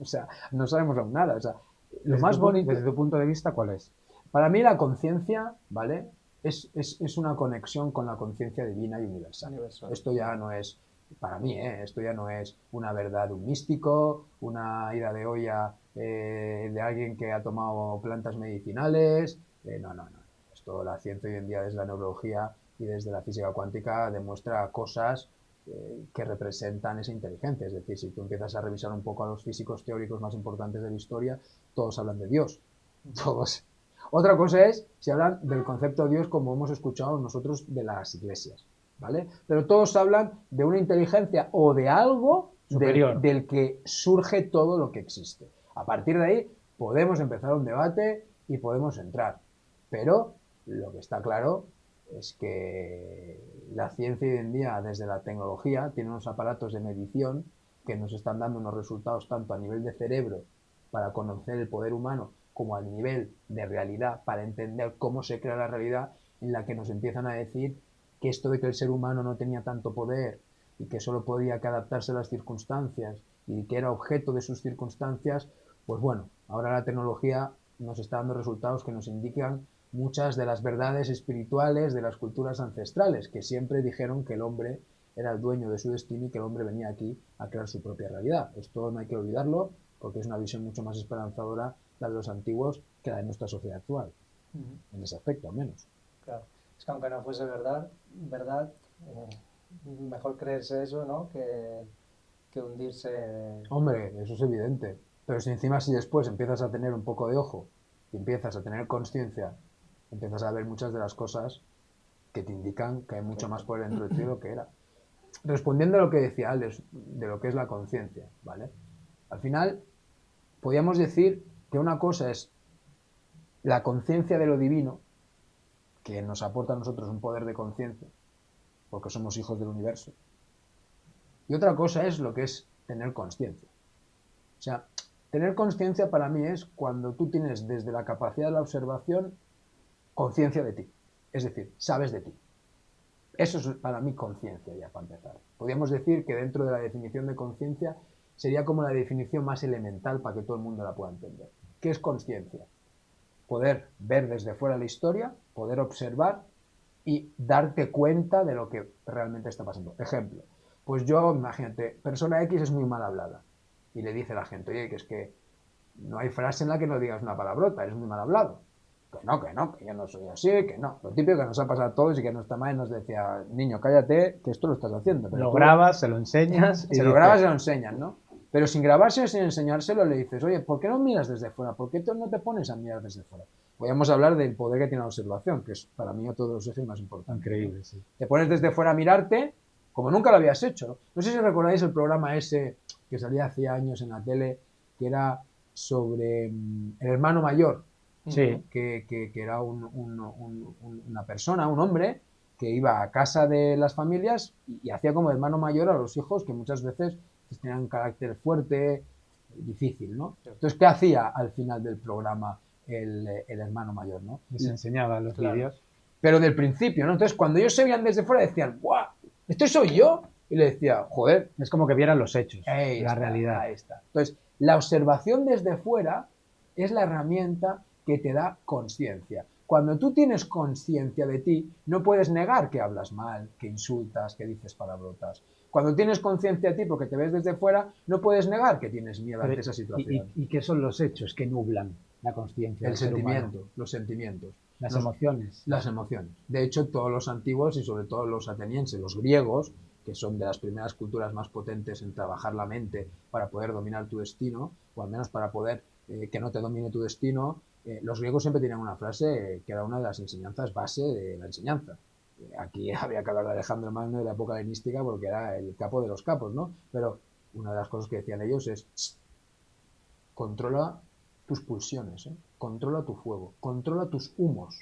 O sea, no sabemos aún nada. O sea, lo más bonito... Desde tu punto de vista, ¿cuál es? Para mí la conciencia, ¿vale? Es una conexión con la conciencia divina y universal. Esto ya no es, para mí, esto ya no es una verdad de un místico, una ida de olla de alguien que ha tomado plantas medicinales. No. Esto la ciencia hoy en día desde la neurología y desde la física cuántica demuestra cosas que representan esa inteligencia. Es decir, si tú empiezas a revisar un poco a los físicos teóricos más importantes de la historia, todos hablan de Dios. Todos. Otra cosa es si hablan del concepto de Dios como hemos escuchado nosotros de las iglesias, ¿vale? Pero todos hablan de una inteligencia o de algo superior del que surge todo lo que existe. A partir de ahí podemos empezar un debate y podemos entrar. Pero lo que está claro es que la ciencia hoy en día, desde la tecnología, tiene unos aparatos de medición que nos están dando unos resultados tanto a nivel de cerebro para conocer el poder humano como al nivel de realidad para entender cómo se crea la realidad, en la que nos empiezan a decir que esto de que el ser humano no tenía tanto poder y que solo podía que adaptarse a las circunstancias y que era objeto de sus circunstancias, pues bueno, ahora la tecnología nos está dando resultados que nos indican muchas de las verdades espirituales de las culturas ancestrales, que siempre dijeron que el hombre era el dueño de su destino y que el hombre venía aquí a crear su propia realidad. Esto no hay que olvidarlo porque es una visión mucho más esperanzadora la de los antiguos que la de nuestra sociedad actual, en ese aspecto al menos. Claro, es que aunque no fuese verdad, mejor creerse eso, ¿no? Que hundirse. Hombre, eso es evidente, pero si después empiezas a tener un poco de ojo y empiezas a tener conciencia, empiezas a ver muchas de las cosas que te indican que hay mucho más por dentro de ti de lo que era. Respondiendo a lo que decía Alex, de lo que es la conciencia, ¿vale? Al final, podríamos decir que una cosa es la conciencia de lo divino, que nos aporta a nosotros un poder de conciencia, porque somos hijos del universo. Y otra cosa es lo que es tener conciencia. O sea, tener conciencia para mí es cuando tú tienes desde la capacidad de la observación conciencia de ti. Es decir, sabes de ti. Eso es para mí conciencia ya para empezar. Podríamos decir que dentro de la definición de conciencia sería como la definición más elemental para que todo el mundo la pueda entender. ¿Qué es conciencia? Poder ver desde fuera la historia, poder observar y darte cuenta de lo que realmente está pasando. Ejemplo, pues yo, imagínate, persona X es muy mal hablada y le dice a la gente, oye, que es que no hay frase en la que no digas una palabrota, eres muy mal hablado. Que yo no soy así, que no. Lo típico que nos ha pasado a todos y que nuestra madre nos decía, niño, cállate, que esto lo estás haciendo. Pero lo grabas, se lo enseñas. Se lo grabas y lo enseñas, ¿no? Pero sin grabárselo, sin enseñárselo, le dices, oye, ¿por qué no miras desde fuera? ¿Por qué no te pones a mirar desde fuera? Podríamos hablar del poder que tiene la observación, que es para mí otro de los ejes más importantes. Increíble, sí. Te pones desde fuera a mirarte como nunca lo habías hecho. No sé si recordáis el programa ese que salía hace años en la tele, que era sobre el hermano mayor. Sí. Que era una persona, un hombre, que iba a casa de las familias y hacía como hermano mayor a los hijos que muchas veces pues, tenían un carácter fuerte, difícil, ¿no? Entonces, ¿qué hacía al final del programa el hermano mayor, ¿no? Les enseñaba los vídeos. Pero del principio, ¿no? Entonces, cuando ellos se veían desde fuera, decían, ¡guau! ¿Esto soy yo? Y le decía, joder. Es como que vieran los hechos, Ahí la está, realidad. Ahí está. Entonces, la observación desde fuera es la herramienta que te da consciencia. Cuando tú tienes conciencia de ti, no puedes negar que hablas mal, que insultas, que dices palabrotas. Cuando tienes conciencia de ti porque te ves desde fuera, no puedes negar que tienes miedo ante esa situación. ¿Y qué son los hechos que nublan la conciencia del ser humano? Los sentimientos. Las emociones. Las emociones. De hecho, todos los antiguos y sobre todo los atenienses, los griegos, que son de las primeras culturas más potentes en trabajar la mente para poder dominar tu destino, o al menos para poder que no te domine tu destino, los griegos siempre tenían una frase que era una de las enseñanzas base de la enseñanza. Aquí había que hablar de Alejandro Magno de la época helenística porque era el capo de los capos, ¿no? Pero una de las cosas que decían ellos es controla tus pulsiones, controla tu fuego, controla tus humos.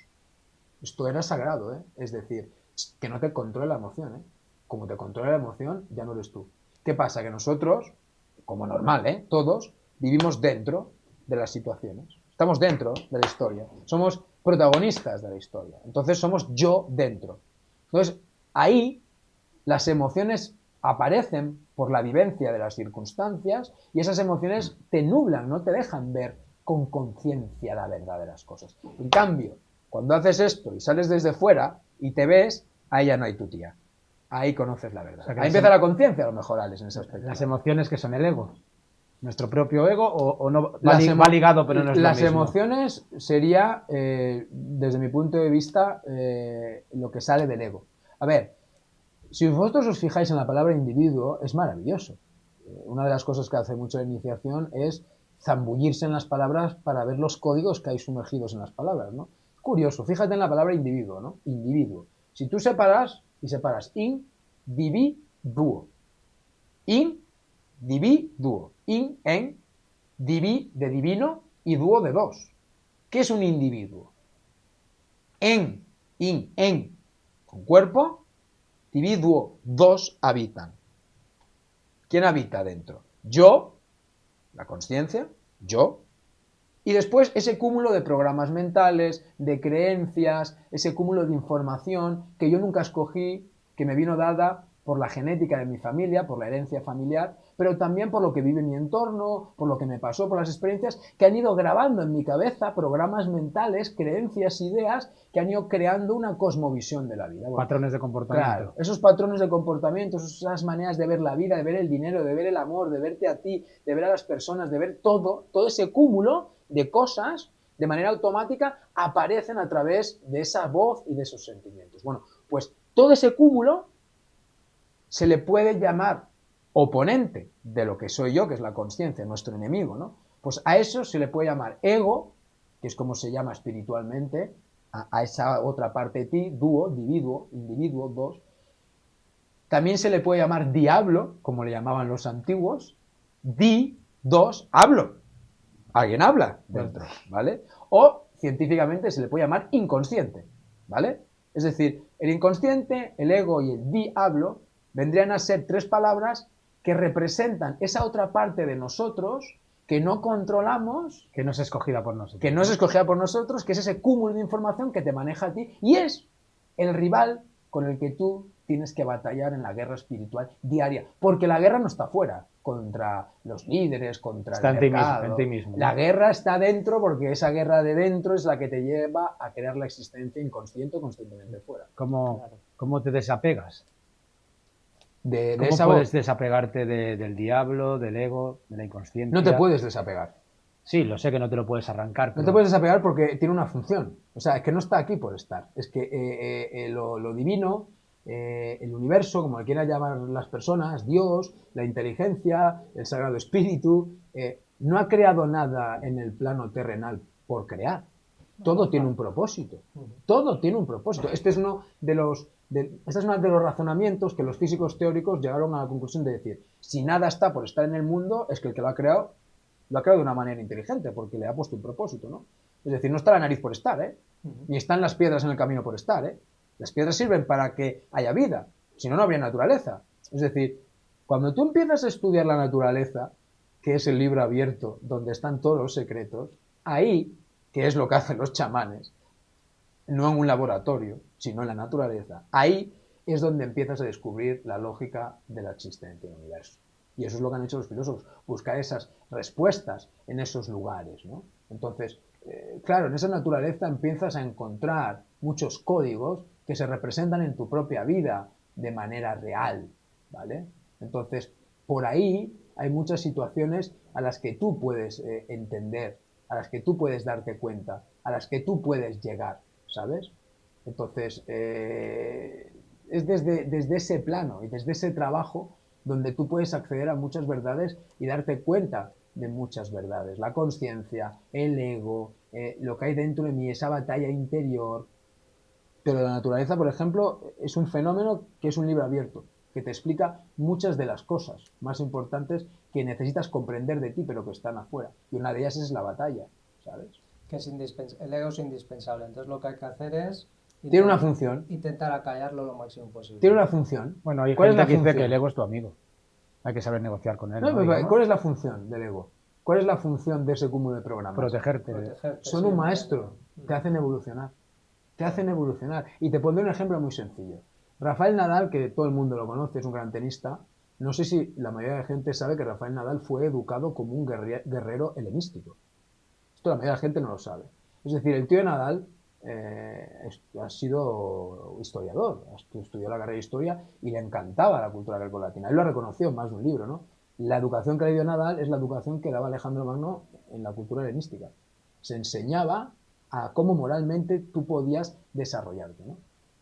Esto era sagrado, es decir, que no te controle la emoción. Como te controla la emoción, ya no eres tú. ¿Qué pasa? Que nosotros, como normal, todos vivimos dentro de las situaciones. Estamos dentro de la historia. Somos protagonistas de la historia. Entonces somos yo dentro. Entonces, ahí las emociones aparecen por la vivencia de las circunstancias y esas emociones te nublan, no te dejan ver con conciencia la verdad de las cosas. En cambio, cuando haces esto y sales desde fuera y te ves, ahí ya no hay tu tía. Ahí conoces la verdad. O sea, ahí empieza la conciencia, a lo mejor, Alex, en ese aspecto. Las emociones que son el ego. ¿Nuestro propio ego o no va ligado, pero no es lo mismo? Las emociones sería, desde mi punto de vista, lo que sale del ego. A ver, si vosotros os fijáis en la palabra individuo, es maravilloso. Una de las cosas que hace mucho la iniciación es zambullirse en las palabras para ver los códigos que hay sumergidos en las palabras, ¿no? Curioso, fíjate en la palabra individuo, ¿no? Individuo. Si tú separas individuo. Individuo. En, divi de divino y duo de dos. ¿Qué es un individuo? En, con cuerpo, dividuo, dos habitan. ¿Quién habita dentro? Yo, la consciencia, yo, y después ese cúmulo de programas mentales, de creencias, ese cúmulo de información que yo nunca escogí, que me vino dada por la genética de mi familia, por la herencia familiar, pero también por lo que vive mi entorno, por lo que me pasó, por las experiencias que han ido grabando en mi cabeza programas mentales, creencias, ideas que han ido creando una cosmovisión de la vida. Bueno, patrones de comportamiento. Claro, esos patrones de comportamiento, esas maneras de ver la vida, de ver el dinero, de ver el amor, de verte a ti, de ver a las personas, de ver todo ese cúmulo de cosas, de manera automática, aparecen a través de esa voz y de esos sentimientos. Bueno, pues todo ese cúmulo se le puede llamar oponente de lo que soy yo, que es la consciencia, nuestro enemigo, ¿no? Pues a eso se le puede llamar ego, que es como se llama espiritualmente, a esa otra parte de ti, dúo, individuo, dos. También se le puede llamar diablo, como le llamaban los antiguos, dos, hablo. Alguien habla dentro, ¿vale? O científicamente se le puede llamar inconsciente, ¿vale? Es decir, el inconsciente, el ego y el diablo vendrían a ser tres palabras que representan esa otra parte de nosotros que no controlamos, que no es escogida por nosotros, que es ese cúmulo de información que te maneja a ti y es el rival con el que tú tienes que batallar en la guerra espiritual diaria, porque la guerra no está fuera, contra los líderes, contra el mercado. En ti mismo. La guerra está dentro porque esa guerra de dentro es la que te lleva a crear la existencia inconsciente o conscientemente fuera. ¿Cómo te desapegas? ¿Cómo puedes desapegarte del diablo, del ego, de la inconsciencia? No te puedes desapegar. Sí, lo sé que no te lo puedes arrancar. No te puedes desapegar porque tiene una función. O sea, es que no está aquí por estar. Es que lo divino, el universo, como le quieran llamar las personas, Dios, la inteligencia, el Sagrado Espíritu, no ha creado nada en el plano terrenal por crear. Todo tiene un propósito. Todo tiene un propósito. Este es uno de los razonamientos que los físicos teóricos llegaron a la conclusión de decir, si nada está por estar en el mundo, es que el que lo ha creado de una manera inteligente, porque le ha puesto un propósito, ¿no? Es decir, no está la nariz por estar, ni están las piedras en el camino por estar, Las piedras sirven para que haya vida, si no, no habría naturaleza. Es decir, cuando tú empiezas a estudiar la naturaleza, que es el libro abierto donde están todos los secretos, ahí, que es lo que hacen los chamanes, no en un laboratorio, sino en la naturaleza, ahí es donde empiezas a descubrir la lógica de la existencia del universo. Y eso es lo que han hecho los filósofos, buscar esas respuestas en esos lugares, ¿no? Entonces, claro, en esa naturaleza empiezas a encontrar muchos códigos que se representan en tu propia vida de manera real, ¿vale? Entonces, por ahí hay muchas situaciones a las que tú puedes entender, a las que tú puedes darte cuenta, a las que tú puedes llegar, ¿sabes? Entonces, es desde ese plano y desde ese trabajo donde tú puedes acceder a muchas verdades y darte cuenta de muchas verdades. La conciencia, el ego, lo que hay dentro de mí, esa batalla interior. Pero la naturaleza, por ejemplo, es un fenómeno que es un libro abierto, que te explica muchas de las cosas más importantes que necesitas comprender de ti, pero que están afuera. Y una de ellas es la batalla, ¿sabes? Que es el ego es indispensable. Entonces lo que hay que hacer es Tiene una función. intentar acallarlo lo máximo posible. Tiene una función. Bueno, hay ¿Cuál es gente la que dice función? que el ego es tu amigo. Hay que saber negociar con él. No, ¿no? pero Digamos, ¿cuál es la función del ego? ¿Cuál es la función de ese cúmulo de programas? protegerte. Son un maestro, te hacen evolucionar. Te hacen evolucionar. Y te pondré un ejemplo muy sencillo. Rafael Nadal, que todo el mundo lo conoce, es un gran tenista. No sé si la mayoría de la gente sabe que Rafael Nadal fue educado como un guerrero helenístico. Esto la mayoría de la gente no lo sabe. Es decir, el tío de Nadal ha sido historiador, estudió la carrera de historia y le encantaba la cultura grecolatina. Él lo ha reconocido en más de un libro, ¿no? La educación que le dio Nadal es la educación que daba Alejandro Magno en la cultura helenística. Se enseñaba a cómo moralmente tú podías desarrollarte, ¿no?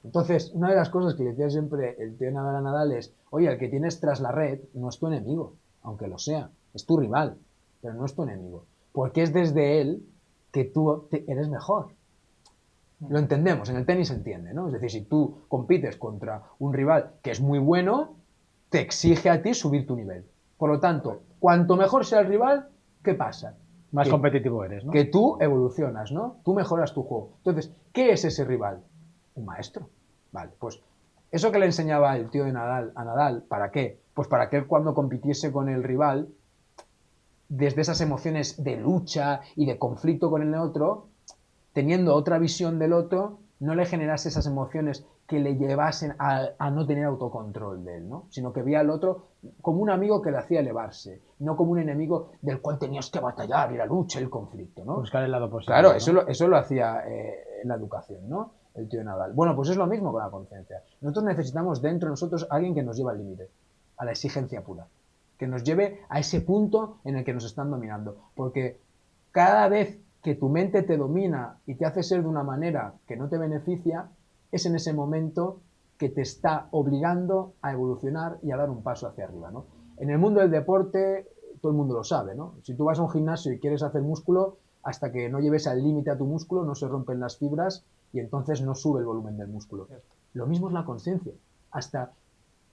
Entonces, una de las cosas que le decía siempre el tío Nadal a Nadal es, oye, el que tienes tras la red no es tu enemigo, aunque lo sea, es tu rival, pero no es tu enemigo, porque es desde él que tú eres mejor. Lo entendemos, en el tenis se entiende, ¿no? Es decir, si tú compites contra un rival que es muy bueno, te exige a ti subir tu nivel. Por lo tanto, cuanto mejor sea el rival, ¿qué pasa? Más competitivo eres, ¿no? Que tú evolucionas, ¿no? Tú mejoras tu juego. Entonces, ¿qué es ese rival? Un maestro. Vale, pues eso que le enseñaba el tío de Nadal a Nadal, ¿para qué? Pues para que él cuando compitiese con el rival, desde esas emociones de lucha y de conflicto con el otro, teniendo otra visión del otro, no le generase esas emociones que le llevasen a no tener autocontrol de él, ¿no? Sino que veía al otro como un amigo que le hacía elevarse, no como un enemigo del cual tenías que batallar y la lucha y el conflicto, ¿no? Buscar el lado positivo. Claro, ¿no? eso lo hacía en la educación, ¿no? El tío de Nadal. Bueno, pues es lo mismo con la conciencia. Nosotros necesitamos dentro de nosotros a alguien que nos lleve al límite, a la exigencia pura, que nos lleve a ese punto en el que nos están dominando, porque cada vez que tu mente te domina y te hace ser de una manera que no te beneficia, es en ese momento que te está obligando a evolucionar y a dar un paso hacia arriba, ¿no? En el mundo del deporte, todo el mundo lo sabe, ¿no? Si tú vas a un gimnasio y quieres hacer músculo, hasta que no lleves al límite a tu músculo, no se rompen las fibras y entonces no sube el volumen del músculo. Lo mismo es la conciencia. Hasta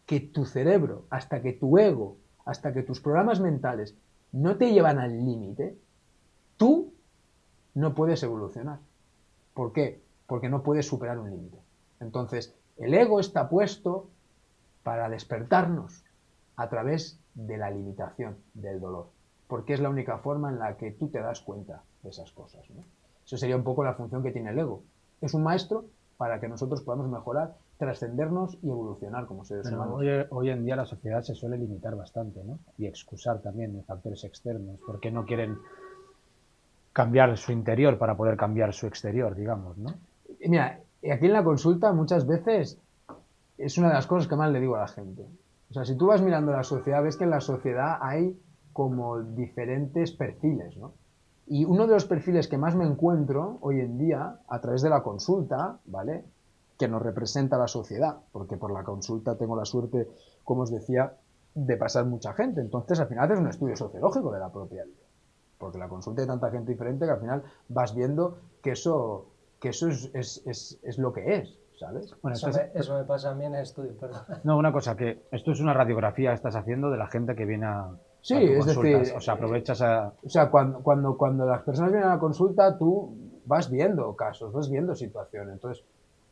que tu cerebro, hasta que tu ego, hasta que tus programas mentales no te llevan al límite, tú no puedes evolucionar. ¿Por qué? Porque no puedes superar un límite. Entonces, el ego está puesto para despertarnos a través de la limitación, del dolor. Porque es la única forma en la que tú te das cuenta de esas cosas, ¿no? Eso sería un poco la función que tiene el ego. Es un maestro para que nosotros podamos mejorar, trascendernos y evolucionar como seres humanos. Hoy en día la sociedad se suele limitar bastante, ¿no? Y excusar también de factores externos, porque no quieren cambiar su interior para poder cambiar su exterior, digamos, ¿no? Mira, aquí en la consulta muchas veces es una de las cosas que más le digo a la gente. O sea, si tú vas mirando la sociedad, ves que en la sociedad hay como diferentes perfiles, ¿no? Y uno de los perfiles que más me encuentro hoy en día, a través de la consulta, ¿vale?, que nos representa la sociedad, porque por la consulta tengo la suerte, como os decía, de pasar mucha gente. Entonces, al final haces un estudio sociológico de la propia vida. Porque la consulta hay tanta gente diferente que al final vas viendo que eso es lo que es, ¿sabes? Bueno, eso me pasa a mí en el estudio, perdón. No, una cosa, que esto es una radiografía que estás haciendo de la gente que viene a Sí, tu es consulta. decir, O sea, aprovechas a... O sea, cuando las personas vienen a la consulta, tú vas viendo casos, vas viendo situaciones. Entonces,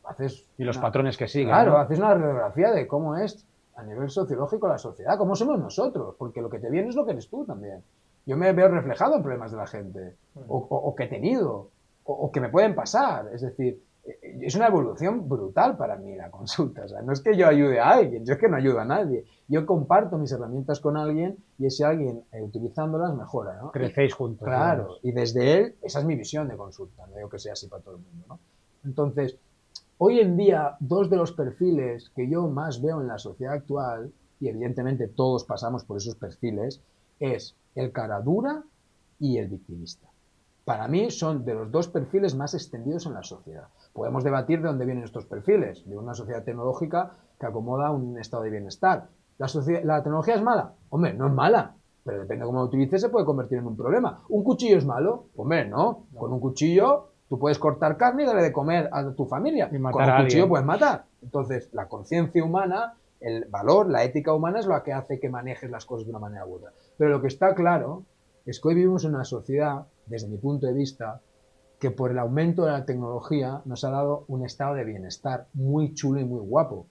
haces... Y los patrones que siguen. Claro, ¿no? haces una radiografía de cómo es a nivel sociológico la sociedad, cómo somos nosotros, porque lo que te viene es lo que eres tú también. Yo me veo reflejado en problemas de la gente, o que he tenido, o que me pueden pasar. Es decir, es una evolución brutal para mí la consulta. O sea, no es que yo ayude a alguien, yo es que no ayudo a nadie. Yo comparto mis herramientas con alguien y ese alguien, utilizándolas, mejora, ¿no? Crecéis juntos. Claro, Digamos. y desde él, esa es mi visión de consulta, no digo que sea así para todo el mundo, ¿no? Entonces, hoy en día, dos de los perfiles que yo más veo en la sociedad actual, y evidentemente todos pasamos por esos perfiles, es el cara dura y el victimista. Para mí son de los dos perfiles más extendidos en la sociedad. Podemos debatir de dónde vienen estos perfiles, de una sociedad tecnológica que acomoda un estado de bienestar. ¿La tecnología es mala? Hombre, no es mala, pero depende de cómo lo utilices se puede convertir en un problema. ¿Un cuchillo es malo? Hombre, no. Con un cuchillo tú puedes cortar carne y darle de comer a tu familia. Y matar con un a cuchillo alguien. puedes matar. Entonces, la conciencia humana, el valor, la ética humana es lo que hace que manejes las cosas de una manera u otra. Pero lo que está claro es que hoy vivimos en una sociedad, desde mi punto de vista, que por el aumento de la tecnología nos ha dado un estado de bienestar muy chulo y muy guapo.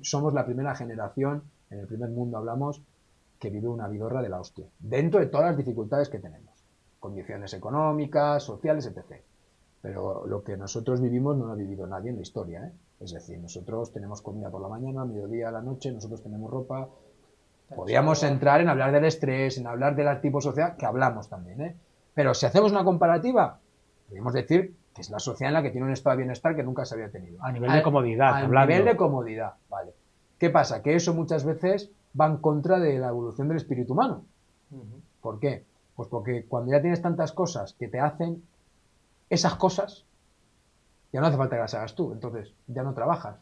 Somos la primera generación, en el primer mundo hablamos, que vive una vidorra de la hostia, dentro de todas las dificultades que tenemos, condiciones económicas, sociales, etc. Pero lo que nosotros vivimos no lo ha vivido nadie en la historia, ¿eh? Es decir, nosotros tenemos comida por la mañana, mediodía, a la noche, nosotros tenemos ropa. Podríamos entrar en hablar del estrés, en hablar del tipo de sociedad, que hablamos también, ¿eh? Pero si hacemos una comparativa, podemos decir que es la sociedad en la que tiene un estado de bienestar que nunca se había tenido. A nivel de comodidad, a nivel de comodidad, vale. ¿Qué pasa? Que eso muchas veces va en contra de la evolución del espíritu humano. ¿Por qué? Pues porque cuando ya tienes tantas cosas que te hacen esas cosas, ya no hace falta que las hagas tú, entonces ya no trabajas,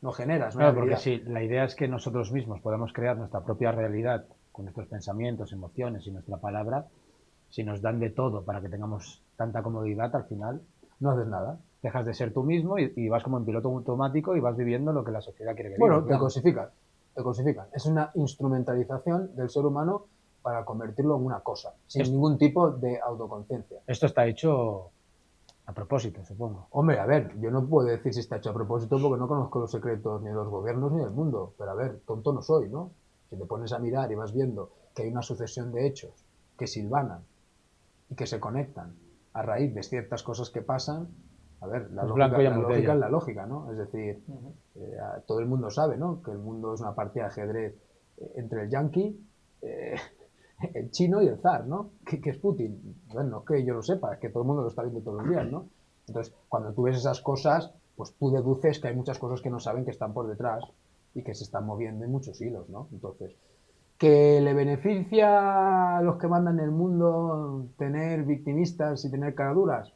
no generas, no hay Claro, porque habilidad. si la idea es que nosotros mismos podamos crear nuestra propia realidad con nuestros pensamientos, emociones y nuestra palabra, si nos dan de todo para que tengamos tanta comodidad, al final No haces nada. dejas de ser tú mismo y vas como en piloto automático y vas viviendo lo que la sociedad quiere que vivas. Bueno, te digamos. cosifican, te cosifican. Es una instrumentalización del ser humano para convertirlo en una cosa, sin ningún tipo de autoconciencia. Esto está hecho a propósito, supongo. Hombre, a ver, yo no puedo decir si está hecho a propósito porque no conozco los secretos ni de los gobiernos ni del mundo, pero a ver, tonto no soy, ¿no? Si te pones a mirar y vas viendo que hay una sucesión de hechos que silvanan y que se conectan a raíz de ciertas cosas que pasan, a ver, la lógica es la lógica, ¿no? Es decir, todo el mundo sabe, ¿no? Que el mundo es una partida de ajedrez entre el yanqui, el chino y el zar, ¿no? Que es Putin. Bueno, no es que yo lo sepa, es que todo el mundo lo está viendo todos los días, ¿no? Entonces, cuando tú ves esas cosas, pues tú deduces que hay muchas cosas que no saben que están por detrás y que se están moviendo en muchos hilos, ¿no? Entonces, ¿que le beneficia a los que mandan el mundo tener victimistas y tener caraduras?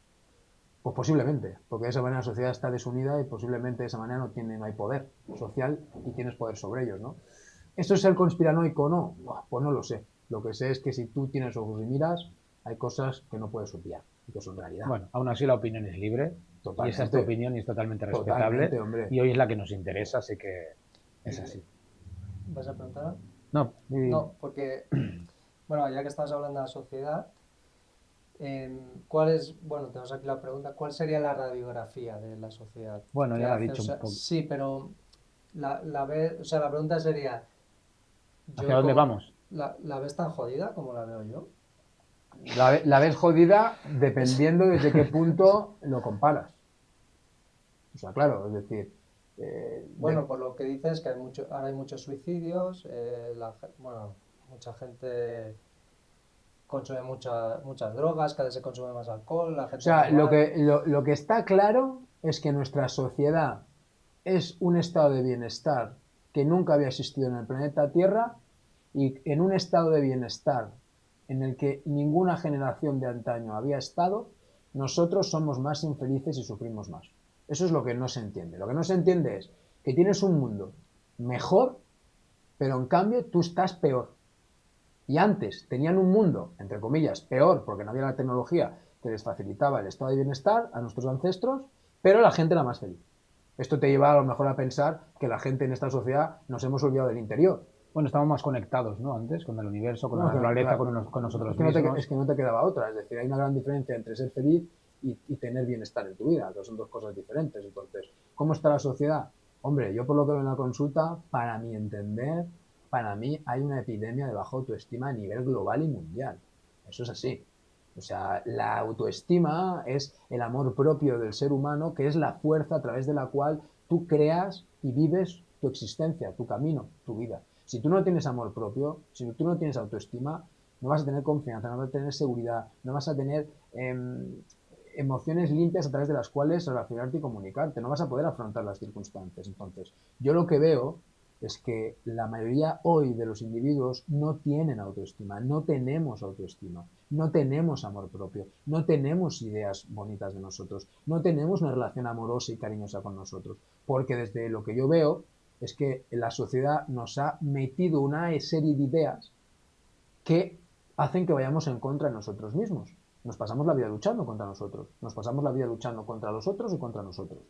Pues posiblemente, porque de esa manera la sociedad está desunida y posiblemente de esa manera no hay poder social y tienes poder sobre ellos, ¿no? ¿Esto es ser conspiranoico o no? Pues no lo sé. Lo que sé es que si tú tienes ojos y miras, hay cosas que no puedes obviar y que son realidad. Bueno, aún así la opinión es libre. Totalmente. Y esa es tu opinión y es totalmente respetable. Hombre. Y hoy es la que nos interesa, así que es así. ¿Vas a preguntar? No. No, porque, bueno, ya que estás hablando de la sociedad, ¿cuál es, bueno, tenemos aquí la pregunta, ¿cuál sería la radiografía de la sociedad? Bueno, ya lo ha dicho un poco. Sí, pero la pregunta sería... ¿Hacia dónde vamos? ¿La ves tan jodida como la veo yo? La ves jodida dependiendo desde qué punto lo comparas. O sea, claro, es decir... bueno, por lo que dices que ahora hay muchos suicidios, mucha gente consume muchas drogas, cada vez se consume más alcohol, la gente... O sea, lo que está claro es que nuestra sociedad es un estado de bienestar que nunca había existido en el planeta Tierra y en un estado de bienestar en el que ninguna generación de antaño había estado, nosotros somos más infelices y sufrimos más. Eso es lo que no se entiende. Lo que no se entiende es que tienes un mundo mejor, pero en cambio tú estás peor. Y antes tenían un mundo, entre comillas, peor, porque no había la tecnología que les facilitaba el estado de bienestar a nuestros ancestros, pero la gente era más feliz. Esto te lleva a lo mejor a pensar que la gente en esta sociedad nos hemos olvidado del interior. Bueno, estábamos más conectados, ¿no? Antes, con el universo, con la naturaleza, claro. con nosotros mismos. Es que no te quedaba otra. Es decir, hay una gran diferencia entre ser feliz y tener bienestar en tu vida, que son dos cosas diferentes. Entonces, ¿cómo está la sociedad? Hombre, yo por lo que veo en la consulta, para mi entender, para mí hay una epidemia de baja autoestima a nivel global y mundial. Eso es así. O sea, la autoestima es el amor propio del ser humano, que es la fuerza a través de la cual tú creas y vives tu existencia, tu camino, tu vida. Si tú no tienes amor propio, si tú no tienes autoestima, no vas a tener confianza, no vas a tener seguridad, no vas a tener emociones limpias a través de las cuales relacionarte y comunicarte, no vas a poder afrontar las circunstancias. Entonces, yo lo que veo es que la mayoría hoy de los individuos no tienen autoestima, no tenemos autoestima, no tenemos amor propio, no tenemos ideas bonitas de nosotros, no tenemos una relación amorosa y cariñosa con nosotros, porque desde lo que yo veo es que la sociedad nos ha metido una serie de ideas que hacen que vayamos en contra de nosotros mismos. Nos pasamos la vida luchando contra nosotros, nos pasamos la vida luchando contra los otros y contra nosotros.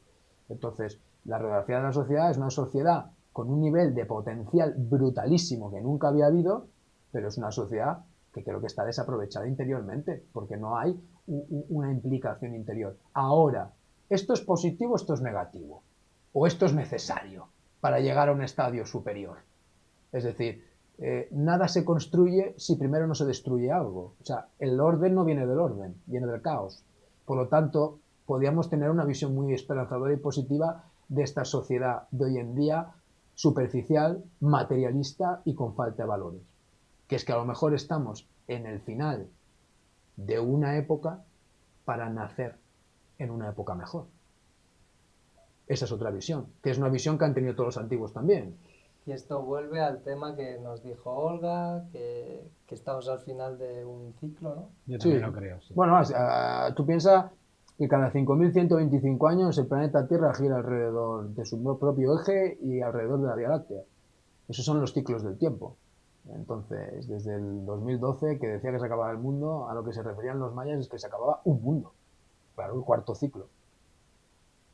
Entonces, la radiografía de la sociedad es una sociedad con un nivel de potencial brutalísimo que nunca había habido, pero es una sociedad que creo que está desaprovechada interiormente, porque no hay una implicación interior. Ahora, ¿esto es positivo o esto es negativo? ¿O esto es necesario para llegar a un estadio superior? Es decir, nada se construye si primero no se destruye algo. O sea, el orden no viene del orden, viene del caos. Por lo tanto, podríamos tener una visión muy esperanzadora y positiva de esta sociedad de hoy en día, superficial, materialista y con falta de valores. Que es que a lo mejor estamos en el final de una época para nacer en una época mejor. Esa es otra visión, que es una visión que han tenido todos los antiguos también. Y esto vuelve al tema que nos dijo Olga, que estamos al final de un ciclo, ¿no? Yo también lo creo, sí. Bueno, tú piensas que cada 5.125 años el planeta Tierra gira alrededor de su propio eje y alrededor de la Vía Láctea. Esos son los ciclos del tiempo. Entonces, desde el 2012, que decía que se acababa el mundo, a lo que se referían los mayas es que se acababa un mundo. Claro, el cuarto ciclo.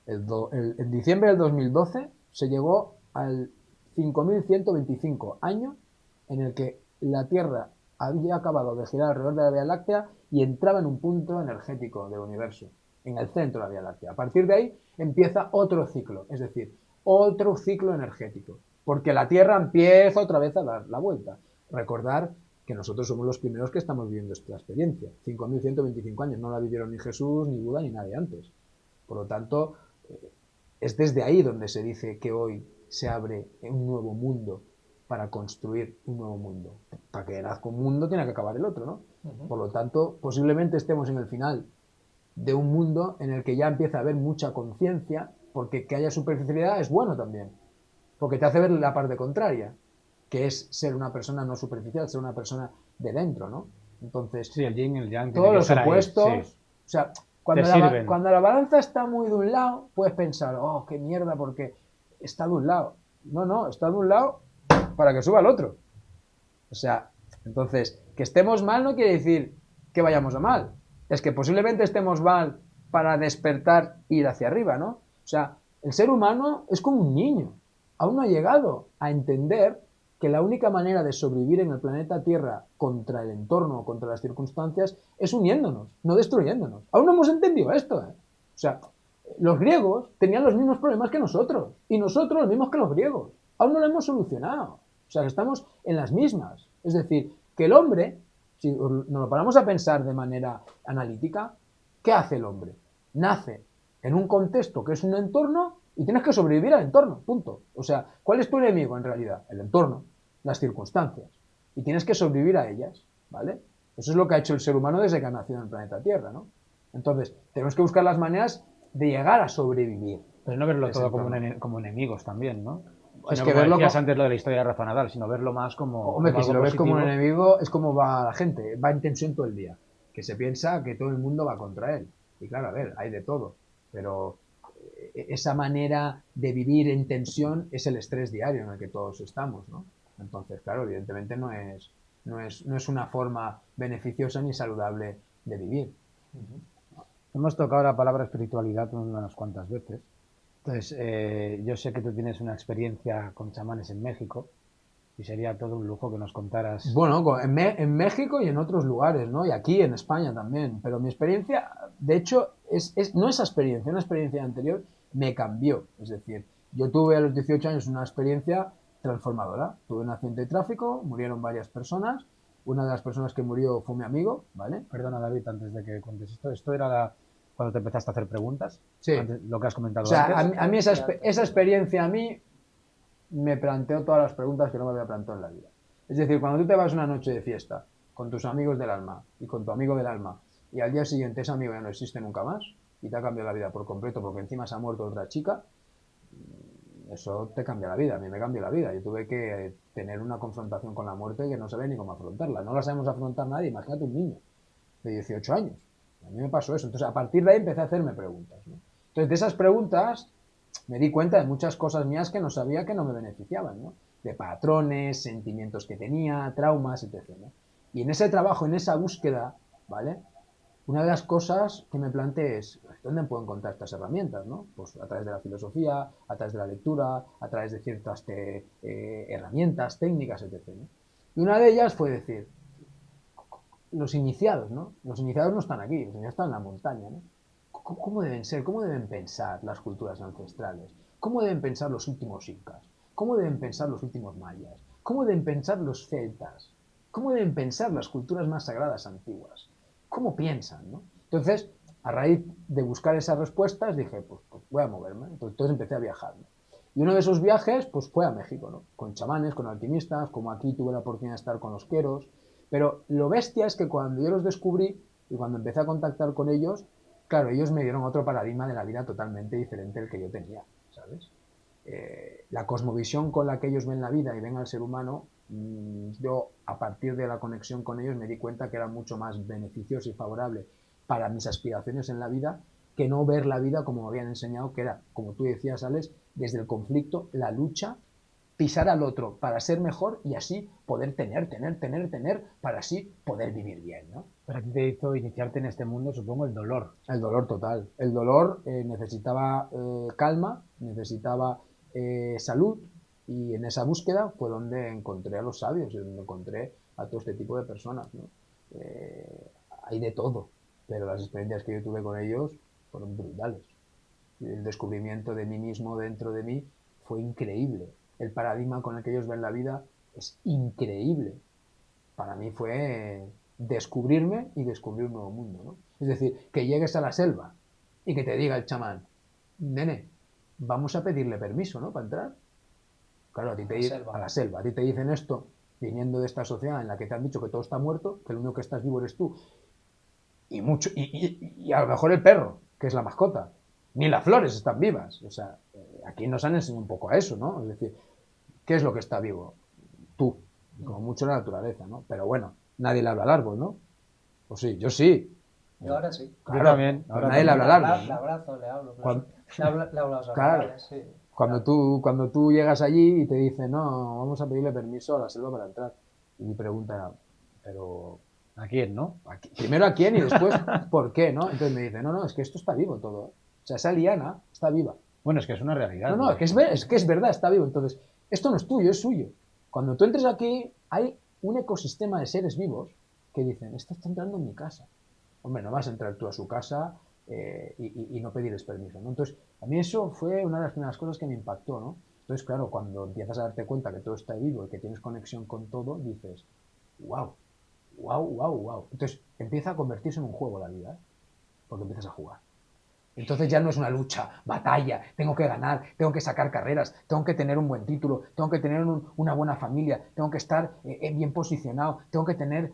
En diciembre del 2012 se llegó al 5.125 años en el que la Tierra había acabado de girar alrededor de la Vía Láctea y entraba en un punto energético del universo, en el centro de la Vía Láctea. A partir de ahí empieza otro ciclo, es decir, otro ciclo energético, porque la Tierra empieza otra vez a dar la vuelta. Recordar que nosotros somos los primeros que estamos viviendo esta experiencia. 5.125 años, no la vivieron ni Jesús, ni Buda, ni nadie antes. Por lo tanto, es desde ahí donde se dice que hoy se abre un nuevo mundo para construir un nuevo mundo. Para que nazca un mundo tiene que acabar el otro, ¿no? Por lo tanto, posiblemente estemos en el final de un mundo en el que ya empieza a haber mucha conciencia, porque que haya superficialidad es bueno también, porque te hace ver la parte contraria, que es ser una persona no superficial, ser una persona de dentro, ¿no? Entonces, sí, el yin y el yang, todos los opuestos, sí. O sea, cuando la balanza está muy de un lado, puedes pensar, oh, qué mierda, porque está de un lado. No, está de un lado para que suba al otro. O sea, entonces, que estemos mal no quiere decir que vayamos a mal. Es que posiblemente estemos mal para despertar e ir hacia arriba, ¿no? O sea, el ser humano es como un niño. Aún no ha llegado a entender que la única manera de sobrevivir en el planeta Tierra contra el entorno, contra las circunstancias, es uniéndonos, no destruyéndonos. Aún no hemos entendido esto, ¿eh? O sea, los griegos tenían los mismos problemas que nosotros, y nosotros los mismos que los griegos. Aún no lo hemos solucionado. O sea, que estamos en las mismas. Es decir, que el hombre, si nos lo paramos a pensar de manera analítica, ¿qué hace el hombre? Nace en un contexto que es un entorno y tienes que sobrevivir al entorno, punto. O sea, ¿cuál es tu enemigo en realidad? El entorno, las circunstancias. Y tienes que sobrevivir a ellas, ¿vale? Eso es lo que ha hecho el ser humano desde que ha nacido en el planeta Tierra, ¿no? Entonces, tenemos que buscar las maneras de llegar a sobrevivir. Pero no verlo todo como enemigos también, ¿no? Es sino que como verlo decías antes lo de la historia de Rafa Nadal, sino verlo más como Hombre, que si lo ves como un positivo. enemigo es como va la gente, va en tensión todo el día, que se piensa que todo el mundo va contra él. Y claro, a ver, hay de todo, pero esa manera de vivir en tensión es el estrés diario en el que todos estamos, ¿no? Entonces, claro, evidentemente no es una forma beneficiosa ni saludable de vivir. Hemos tocado la palabra espiritualidad unas cuantas veces. Entonces, yo sé que tú tienes una experiencia con chamanes en México y sería todo un lujo que nos contaras. Bueno, en México y en otros lugares, ¿no? Y aquí en España también. Pero mi experiencia, de hecho, no esa experiencia, una experiencia anterior me cambió. Es decir, yo tuve a los 18 años una experiencia transformadora. Tuve un accidente de tráfico, murieron varias personas. Una de las personas que murió fue mi amigo, ¿vale? Perdona, David, antes de que cuentes esto. ¿Esto era cuando te empezaste a hacer preguntas? Sí. Antes, lo que has comentado O sea, antes. a mí esa experiencia a mí me planteó todas las preguntas que no me había planteado en la vida. Es decir, cuando tú te vas una noche de fiesta con tus amigos del alma y con tu amigo del alma y al día siguiente ese amigo ya no existe nunca más y te ha cambiado la vida por completo porque encima se ha muerto otra chica, eso te cambia la vida. A mí me cambió la vida. Yo tuve que tener una confrontación con la muerte que no sabía ni cómo afrontarla. No la sabemos afrontar nadie. Imagínate un niño de 18 años. A mí me pasó eso. Entonces, a partir de ahí empecé a hacerme preguntas, ¿no? Entonces, de esas preguntas me di cuenta de muchas cosas mías que no sabía que no me beneficiaban, ¿no? De patrones, sentimientos que tenía, traumas, etc., ¿no? Y en ese trabajo, en esa búsqueda, ¿vale? Una de las cosas que me planteé es, ¿dónde puedo encontrar estas herramientas, no? Pues a través de la filosofía, a través de la lectura, a través de ciertas herramientas, técnicas, etc., ¿no? Y una de ellas fue decir, los iniciados, ¿no? Los iniciados no están aquí, los iniciados están en la montaña, ¿no? ¿Cómo deben ser? ¿Cómo deben pensar las culturas ancestrales? ¿Cómo deben pensar los últimos incas? ¿Cómo deben pensar los últimos mayas? ¿Cómo deben pensar los celtas? ¿Cómo deben pensar las culturas más sagradas antiguas? ¿Cómo piensan, no? Entonces, a raíz de buscar esas respuestas, dije, pues voy a moverme. Entonces empecé a viajar, ¿no? Y uno de esos viajes, pues fue a México, ¿no? Con chamanes, con alquimistas, como aquí tuve la oportunidad de estar con los queros. Pero lo bestia es que cuando yo los descubrí y cuando empecé a contactar con ellos, claro, ellos me dieron otro paradigma de la vida totalmente diferente del que yo tenía, ¿sabes? La cosmovisión con la que ellos ven la vida y ven al ser humano, yo a partir de la conexión con ellos me di cuenta que era mucho más beneficioso y favorable para mis aspiraciones en la vida que no ver la vida como me habían enseñado, que era, como tú decías, Alex, desde el conflicto, la lucha, pisar al otro para ser mejor y así poder tener, para así poder vivir bien, ¿no? Pero a ti te hizo iniciarte en este mundo, supongo, el dolor. El dolor total. El dolor necesitaba calma, necesitaba salud, y en esa búsqueda fue donde encontré a los sabios y donde encontré a todo este tipo de personas, ¿no? Hay de todo, pero las experiencias que yo tuve con ellos fueron brutales. El descubrimiento de mí mismo dentro de mí fue increíble. El paradigma con el que ellos ven la vida es increíble. Para mí fue descubrirme y descubrir un nuevo mundo, ¿no? Es decir, que llegues a la selva y que te diga el chamán, nene, vamos a pedirle permiso, ¿no? Para entrar. Claro, a la selva. A ti te dicen esto viniendo de esta sociedad en la que te han dicho que todo está muerto, que lo único que estás vivo eres tú. Y a lo mejor el perro, que es la mascota. Ni las flores están vivas. O sea, aquí nos han enseñado un poco a eso, ¿no? Es decir, ¿qué es lo que está vivo? Tú. Como mucho la naturaleza, ¿no? Pero bueno, nadie le habla al árbol, ¿no? O sí, yo sí. Yo ahora sí. Claro, yo también. Ahora nadie le habla al árbol, ¿no? Le abrazo, le hablo. Cuando... Le hablo a los claro. animales, sí. Cuando tú llegas allí y te dicen, no, vamos a pedirle permiso a la selva para entrar. Y mi pregunta era, pero... ¿A quién, no? Primero a quién y después por qué, ¿no? Entonces me dice, no, es que esto está vivo todo, ¿eh? O sea, esa liana está viva. Bueno, es que es una realidad. No, es que es verdad, está vivo. Entonces, esto no es tuyo, es suyo. Cuando tú entres aquí, hay un ecosistema de seres vivos que dicen, esto está entrando en mi casa. Hombre, no vas a entrar tú a su casa y no pedirles permiso, ¿no? Entonces, a mí eso fue una de las primeras cosas que me impactó, ¿no? Entonces, claro, cuando empiezas a darte cuenta que todo está vivo y que tienes conexión con todo, dices, wow. Entonces, empieza a convertirse en un juego la vida, ¿eh? Porque empiezas a jugar. Entonces ya no es una lucha, batalla, tengo que ganar, tengo que sacar carreras, tengo que tener un buen título, tengo que tener una buena familia, tengo que estar bien posicionado, tengo que tener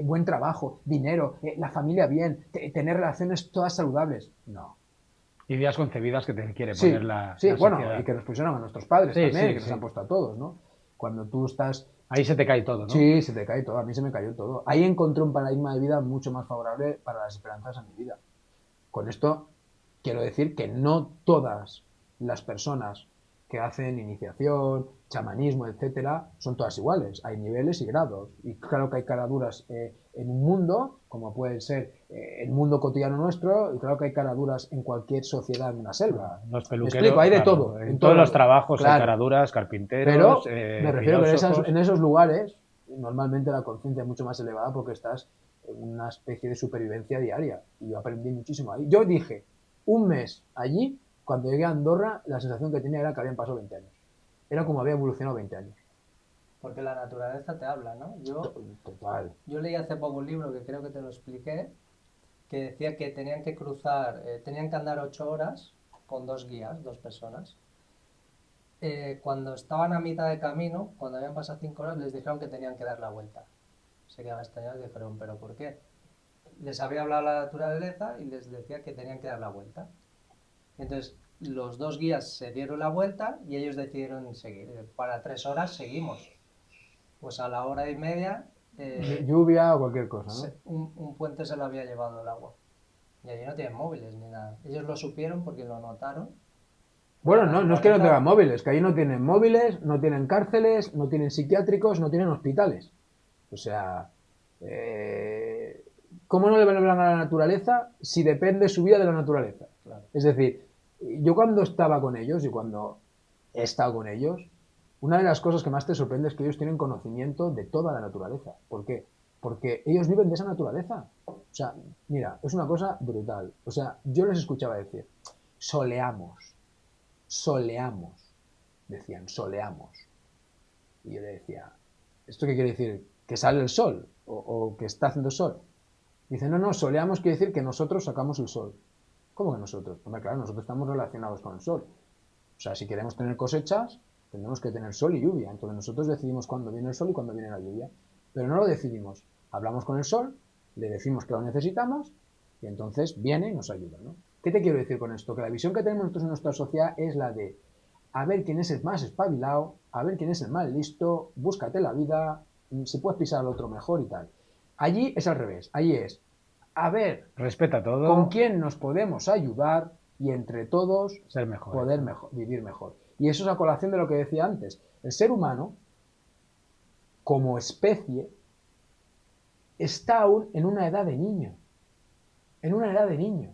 buen trabajo, dinero, la familia bien, tener relaciones todas saludables. No. Ideas concebidas que te quiere poner la bueno, sociedad. y que nos pusieron a nuestros padres también, que nos han puesto a todos, ¿no? Cuando tú estás... Ahí se te cae todo, ¿no? Sí, se te cae todo, a mí se me cayó todo. Ahí encontré un paradigma de vida mucho más favorable para las esperanzas en mi vida. Con esto quiero decir que no todas las personas que hacen iniciación, chamanismo, etcétera, son todas iguales. Hay niveles y grados. Y claro que hay caraduras en un mundo, como puede ser el mundo cotidiano nuestro, y claro que hay caraduras en cualquier sociedad en una selva. Los peluqueros, me explico, hay de todo. En todos los trabajos hay caraduras, carpinteros, pero me refiero que en esos lugares normalmente la conciencia es mucho más elevada porque estás una especie de supervivencia diaria. Y yo aprendí muchísimo ahí. Yo dije, un mes allí, cuando llegué a Andorra, la sensación que tenía era que habían pasado 20 años. Era como había evolucionado 20 años. Porque la naturaleza te habla, ¿no? Total. Yo leí hace poco un libro que creo que te lo expliqué, que decía que tenían que cruzar, tenían que andar 8 horas con 2 guías, 2 personas. Cuando estaban a mitad de camino, cuando habían pasado 5 horas, les dijeron que tenían que dar la vuelta. Se quedaban extrañados y dijeron, ¿pero por qué? Les había hablado la naturaleza y les decía que tenían que dar la vuelta. Entonces, los 2 guías se dieron la vuelta y ellos decidieron seguir. Para 3 horas seguimos. Pues a la hora y media, Lluvia o cualquier cosa, ¿no? un puente se lo había llevado el agua. Y allí no tienen móviles ni nada. Ellos lo supieron porque lo notaron. Bueno, no es que no tengan móviles, que ahí no tienen móviles, no tienen cárceles, no tienen psiquiátricos, no tienen hospitales. O sea, ¿cómo no le van a hablar a la naturaleza si depende su vida de la naturaleza? Claro. Es decir, yo cuando estaba con ellos y cuando he estado con ellos, una de las cosas que más te sorprende es que ellos tienen conocimiento de toda la naturaleza. ¿Por qué? Porque ellos viven de esa naturaleza. O sea, mira, es una cosa brutal. O sea, yo les escuchaba decir, soleamos, decían, soleamos. Y yo le decía, ¿esto qué quiere decir? ¿Que sale el sol? ¿O que está haciendo sol? Dice, no, soleamos quiere decir que nosotros sacamos el sol. ¿Cómo que nosotros? Hombre, claro, nosotros estamos relacionados con el sol. O sea, si queremos tener cosechas, tendremos que tener sol y lluvia. Entonces nosotros decidimos cuándo viene el sol y cuándo viene la lluvia. Pero no lo decidimos. Hablamos con el sol, le decimos que lo necesitamos y entonces viene y nos ayuda, ¿no? ¿Qué te quiero decir con esto? Que la visión que tenemos nosotros en nuestra sociedad es la de a ver quién es el más espabilado, a ver quién es el más listo, búscate la vida, si puedes pisar al otro mejor y tal. Allí es al revés. Allí es a ver respeta todo, con quién nos podemos ayudar y entre todos ser mejor, poder vivir mejor. Y eso es a colación de lo que decía antes. El ser humano, como especie, está aún en una edad de niño. En una edad de niño.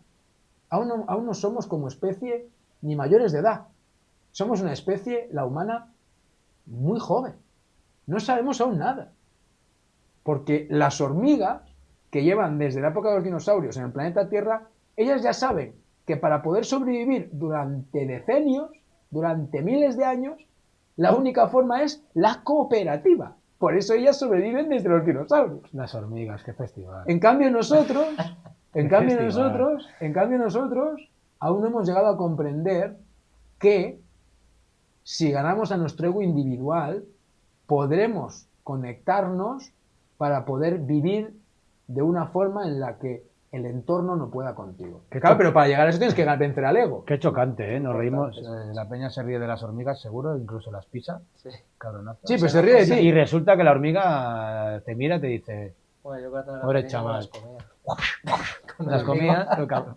Aún no somos como especie ni mayores de edad. Somos una especie, la humana, muy joven. No sabemos aún nada. Porque las hormigas, que llevan desde la época de los dinosaurios en el planeta Tierra, ellas ya saben que para poder sobrevivir durante decenios, durante miles de años, la única forma es la cooperativa. Por eso ellas sobreviven desde los dinosaurios. Las hormigas, qué festival. En cambio nosotros aún no hemos llegado a comprender que si ganamos a nuestro ego individual, podremos conectarnos para poder vivir de una forma en la que el entorno no pueda contigo. Claro, pero para llegar a eso tienes que vencer al ego. Qué chocante, ¿eh? Nos reímos. La peña se ríe de las hormigas, seguro, incluso las pisa. Sí. Cabronazo. Sí, pero se ríe de ti. Y resulta que la hormiga te mira y te dice, Bueno, yo cuando era pobre pequeño chaval. las comía. Las comía.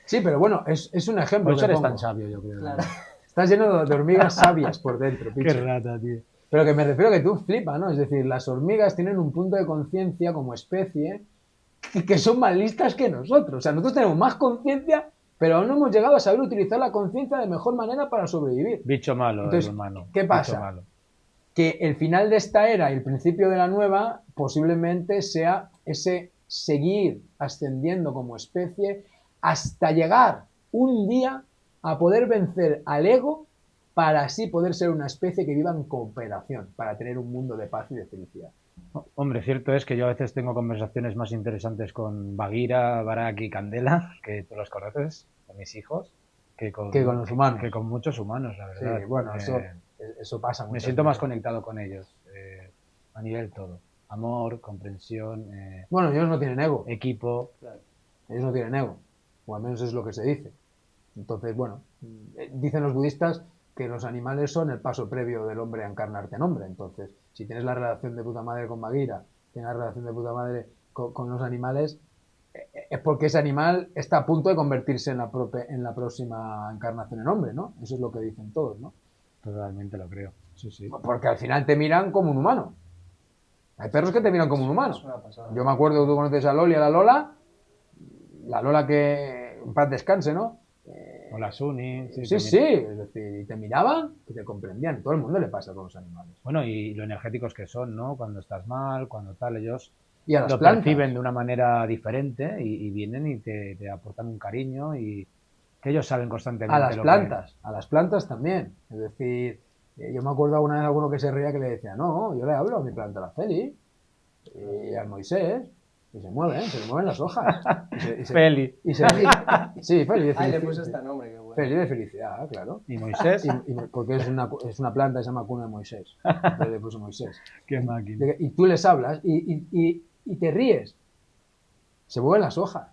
Sí, pero bueno, es un ejemplo. Por eso que eres pongo. tan sabio, yo creo. Claro. Estás lleno de hormigas sabias por dentro, Qué picho. rata, tío. Pero que me refiero a que tú flipas, ¿no? Es decir, las hormigas tienen un punto de conciencia como especie que son más listas que nosotros. O sea, nosotros tenemos más conciencia, pero aún no hemos llegado a saber utilizar la conciencia de mejor manera para sobrevivir. Bicho malo, Entonces, el humano. ¿qué pasa? Bicho malo. Que el final de esta era y el principio de la nueva posiblemente sea ese seguir ascendiendo como especie hasta llegar un día a poder vencer al ego para así poder ser una especie que viva en cooperación, para tener un mundo de paz y de felicidad. Hombre, cierto es que yo a veces tengo conversaciones más interesantes con Bagheera, Barak y Candela, que tú los conoces, con mis hijos, que con los humanos. Que con muchos humanos, la verdad. Sí, bueno, eso pasa mucho. Me siento más conectado con ellos, a nivel todo. Amor, comprensión, bueno, ellos no tienen ego. Equipo. Claro. Ellos no tienen ego, o al menos es lo que se dice. Entonces, bueno, dicen los budistas que los animales son el paso previo del hombre a encarnarte en hombre. Entonces, si tienes la relación de puta madre con Bagheera, tienes la relación de puta madre con los animales, es porque ese animal está a punto de convertirse en la próxima encarnación en hombre, ¿no? Eso es lo que dicen todos, ¿no? Totalmente lo creo. Sí, sí. Porque al final te miran como un humano. Hay perros que te miran como un humano. Es una pasada. Yo me acuerdo que tú conoces a Loli, a la Lola que en paz descanse, ¿no? O la Suni. Sí, es decir, y te miraban y te comprendían. Todo el mundo le pasa con los animales. Bueno, y lo energéticos que son, ¿no? Cuando estás mal, cuando tal, ellos Y a las lo plantas. perciben de una manera diferente y vienen y te aportan un cariño y que ellos saben constantemente A las plantas también. Es decir, yo me acuerdo alguna vez de alguno que se reía que le decía, no, yo le hablo a mi planta, a la Feli, y al Moisés, y se mueven, se le mueven las hojas. Feli. Sí, Feli de Ah, le felicidad. puse este nombre, qué bueno. Feli de felicidad, claro. ¿Y Moisés? Porque es una planta que se llama cuna de Moisés. Entonces le puse Moisés. Qué máquina. Y tú les hablas y te ríes. Se mueven las hojas.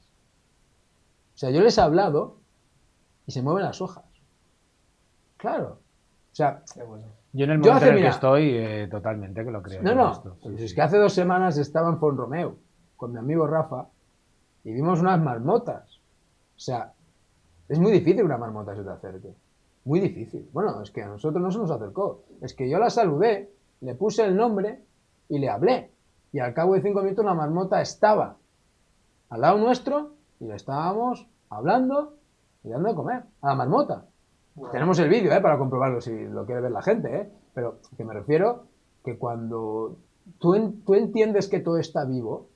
O sea, yo les he hablado y se mueven las hojas. Claro. O sea, Qué bueno. Yo en el Yo momento hace, en el que mira, estoy, totalmente que lo creo. no, Esto. pues Sí, es sí. que hace 2 semanas estaba en Font-Romeu con mi amigo Rafa y vimos unas marmotas. O sea, es muy difícil que una marmota se te acerque. Muy difícil. Bueno, es que a nosotros no se nos acercó. Es que yo la saludé, le puse el nombre y le hablé. Y al cabo de 5 minutos la marmota estaba al lado nuestro y le estábamos hablando y dando de comer a la marmota. Wow. Tenemos el vídeo para comprobarlo si lo quiere ver la gente, pero que me refiero que cuando tú entiendes que todo está vivo,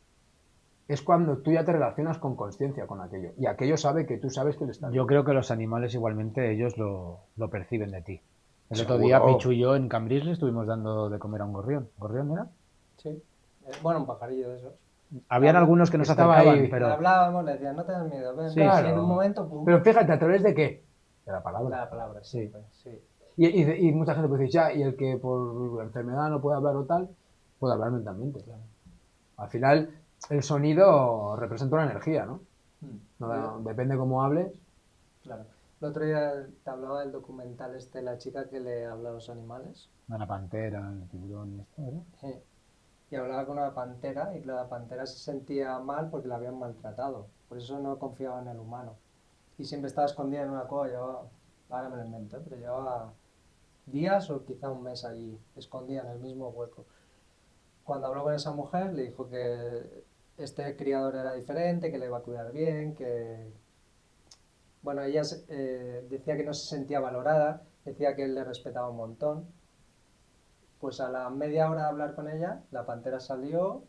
es cuando tú ya te relacionas con consciencia con aquello. Y aquello sabe que tú sabes que él está vivo. Yo creo que los animales igualmente ellos lo perciben de ti. El Seguro. otro día Pichu y yo en Cambrils le estuvimos dando de comer a un gorrión. ¿Gorrión era? Sí. Bueno, un pajarillo de esos. Habían algunos que nos acercaban, ahí, pero... Le hablábamos, le decían, no tengas miedo, ven, Sí, claro. Y en un momento... Pum, pero fíjate, ¿a través de qué? De la palabra. De la palabra, sí. Pues, sí. Y mucha gente puede decir, ya, y el que por enfermedad no puede hablar o tal, puede hablar mentalmente. Claro. Al final, el sonido representa una energía, ¿no? No, depende cómo hables. Claro. El otro día te hablaba del documental la chica que le habla a los animales. La pantera, el tiburón y esto, ¿verdad? Sí. Y hablaba con una pantera y la pantera se sentía mal porque la habían maltratado. Por eso no confiaba en el humano. Y siempre estaba escondida en una cueva, ahora me lo invento, pero llevaba días o quizá un mes allí, escondida en el mismo hueco. Cuando habló con esa mujer le dijo que este criador era diferente, que le iba a cuidar bien, que... Bueno, ella decía que no se sentía valorada, decía que él le respetaba un montón. Pues a la media hora de hablar con ella, la pantera salió.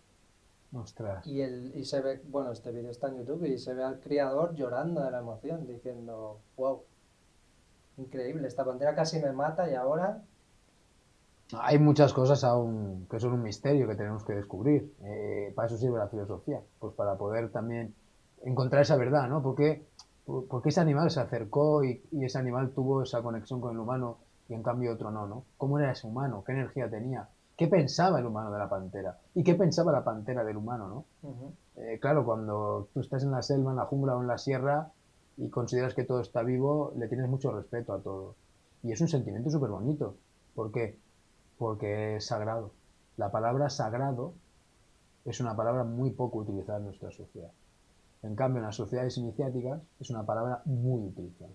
Ostras. Y se ve, bueno, este vídeo está en YouTube y se ve al criador llorando de la emoción, diciendo, wow, increíble, esta pantera casi me mata y ahora... Hay muchas cosas aún que son un misterio que tenemos que descubrir. Para eso sirve la filosofía, pues para poder también encontrar esa verdad, ¿no? Porque ese animal se acercó y ese animal tuvo esa conexión con el humano y en cambio otro no. ¿Cómo era ese humano? ¿Qué energía tenía? ¿Qué pensaba el humano de la pantera? ¿Y qué pensaba la pantera del humano, no? Claro, cuando tú estás en la selva, en la jungla o en la sierra y consideras que todo está vivo, le tienes mucho respeto a todo. Y es un sentimiento súper bonito. ¿Por qué? Porque es sagrado. La palabra sagrado es una palabra muy poco utilizada en nuestra sociedad. En cambio, en las sociedades iniciáticas es una palabra muy utilizada.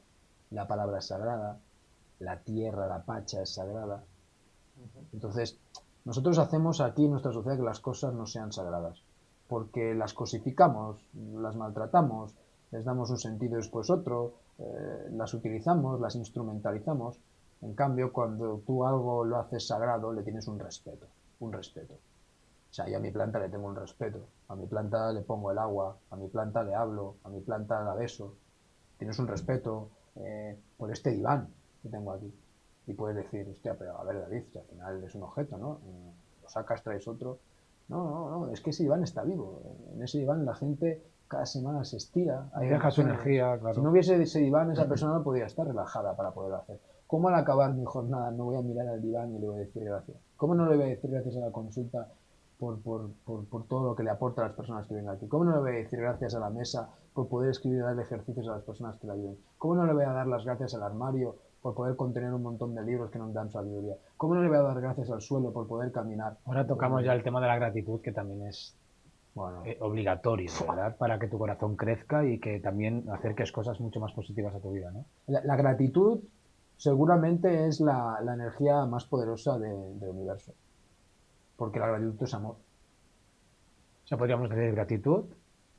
La palabra es sagrada, la tierra, la pacha es sagrada. Entonces, nosotros hacemos aquí en nuestra sociedad que las cosas no sean sagradas, porque las cosificamos, las maltratamos, les damos un sentido y después otro, las utilizamos, las instrumentalizamos. En cambio, cuando tú algo lo haces sagrado, le tienes un respeto, un respeto. O sea, yo a mi planta le tengo un respeto, a mi planta le pongo el agua, a mi planta le hablo, a mi planta la beso. Tienes un respeto por este diván que tengo aquí. Y puedes decir, hostia, pero a ver, David, si al final es un objeto, ¿no? Lo sacas, traes otro. No, es que ese diván está vivo. En ese diván la gente cada semana se estira. Deja su energía, claro. Si no hubiese ese diván, esa persona no podría estar relajada para poderlo hacer. ¿Cómo al acabar mi jornada no voy a mirar al diván y le voy a decir gracias? ¿Cómo no le voy a decir gracias a la consulta por todo lo que le aporta a las personas que vengan aquí? ¿Cómo no le voy a decir gracias a la mesa por poder escribir y darle ejercicios a las personas que la ayuden? ¿Cómo no le voy a dar las gracias al armario por poder contener un montón de libros que nos dan sabiduría? ¿Cómo no le voy a dar gracias al suelo por poder caminar? Ahora tocamos ya el tema de la gratitud, que también es obligatorio, ¿verdad? Para que tu corazón crezca y que también acerques cosas mucho más positivas a tu vida, ¿no? La gratitud seguramente es la energía más poderosa del universo. Porque la gratitud es amor. O sea, podríamos decir gratitud,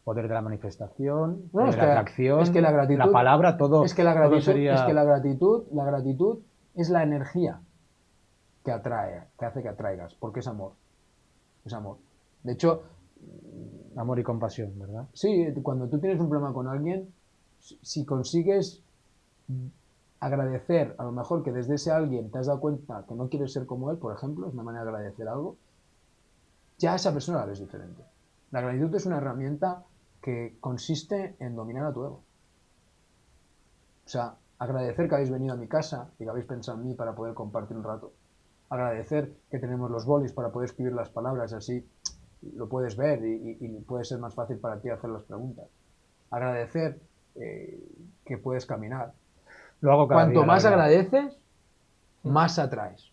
poder de la manifestación, no, de la atracción, es que la gratitud, la palabra, todo. Es que la gratitud, sería... es que la gratitud es la energía que atrae, que hace que atraigas, porque es amor. Es amor. De hecho, Amor y compasión, ¿verdad? Sí, cuando tú tienes un problema con alguien, si consigues agradecer, a lo mejor que desde ese alguien te has dado cuenta que no quieres ser como él, por ejemplo, es una manera de agradecer algo, ya a esa persona la ves diferente. La gratitud es una herramienta que consiste en dominar a tu ego. O sea, agradecer que habéis venido a mi casa y que habéis pensado en mí para poder compartir un rato. Agradecer que tenemos los bolis para poder escribir las palabras, así lo puedes ver y puede ser más fácil para ti hacer las preguntas. Agradecer que puedes caminar. Lo hago cada Cuanto día, la más verdad. agradeces, más atraes.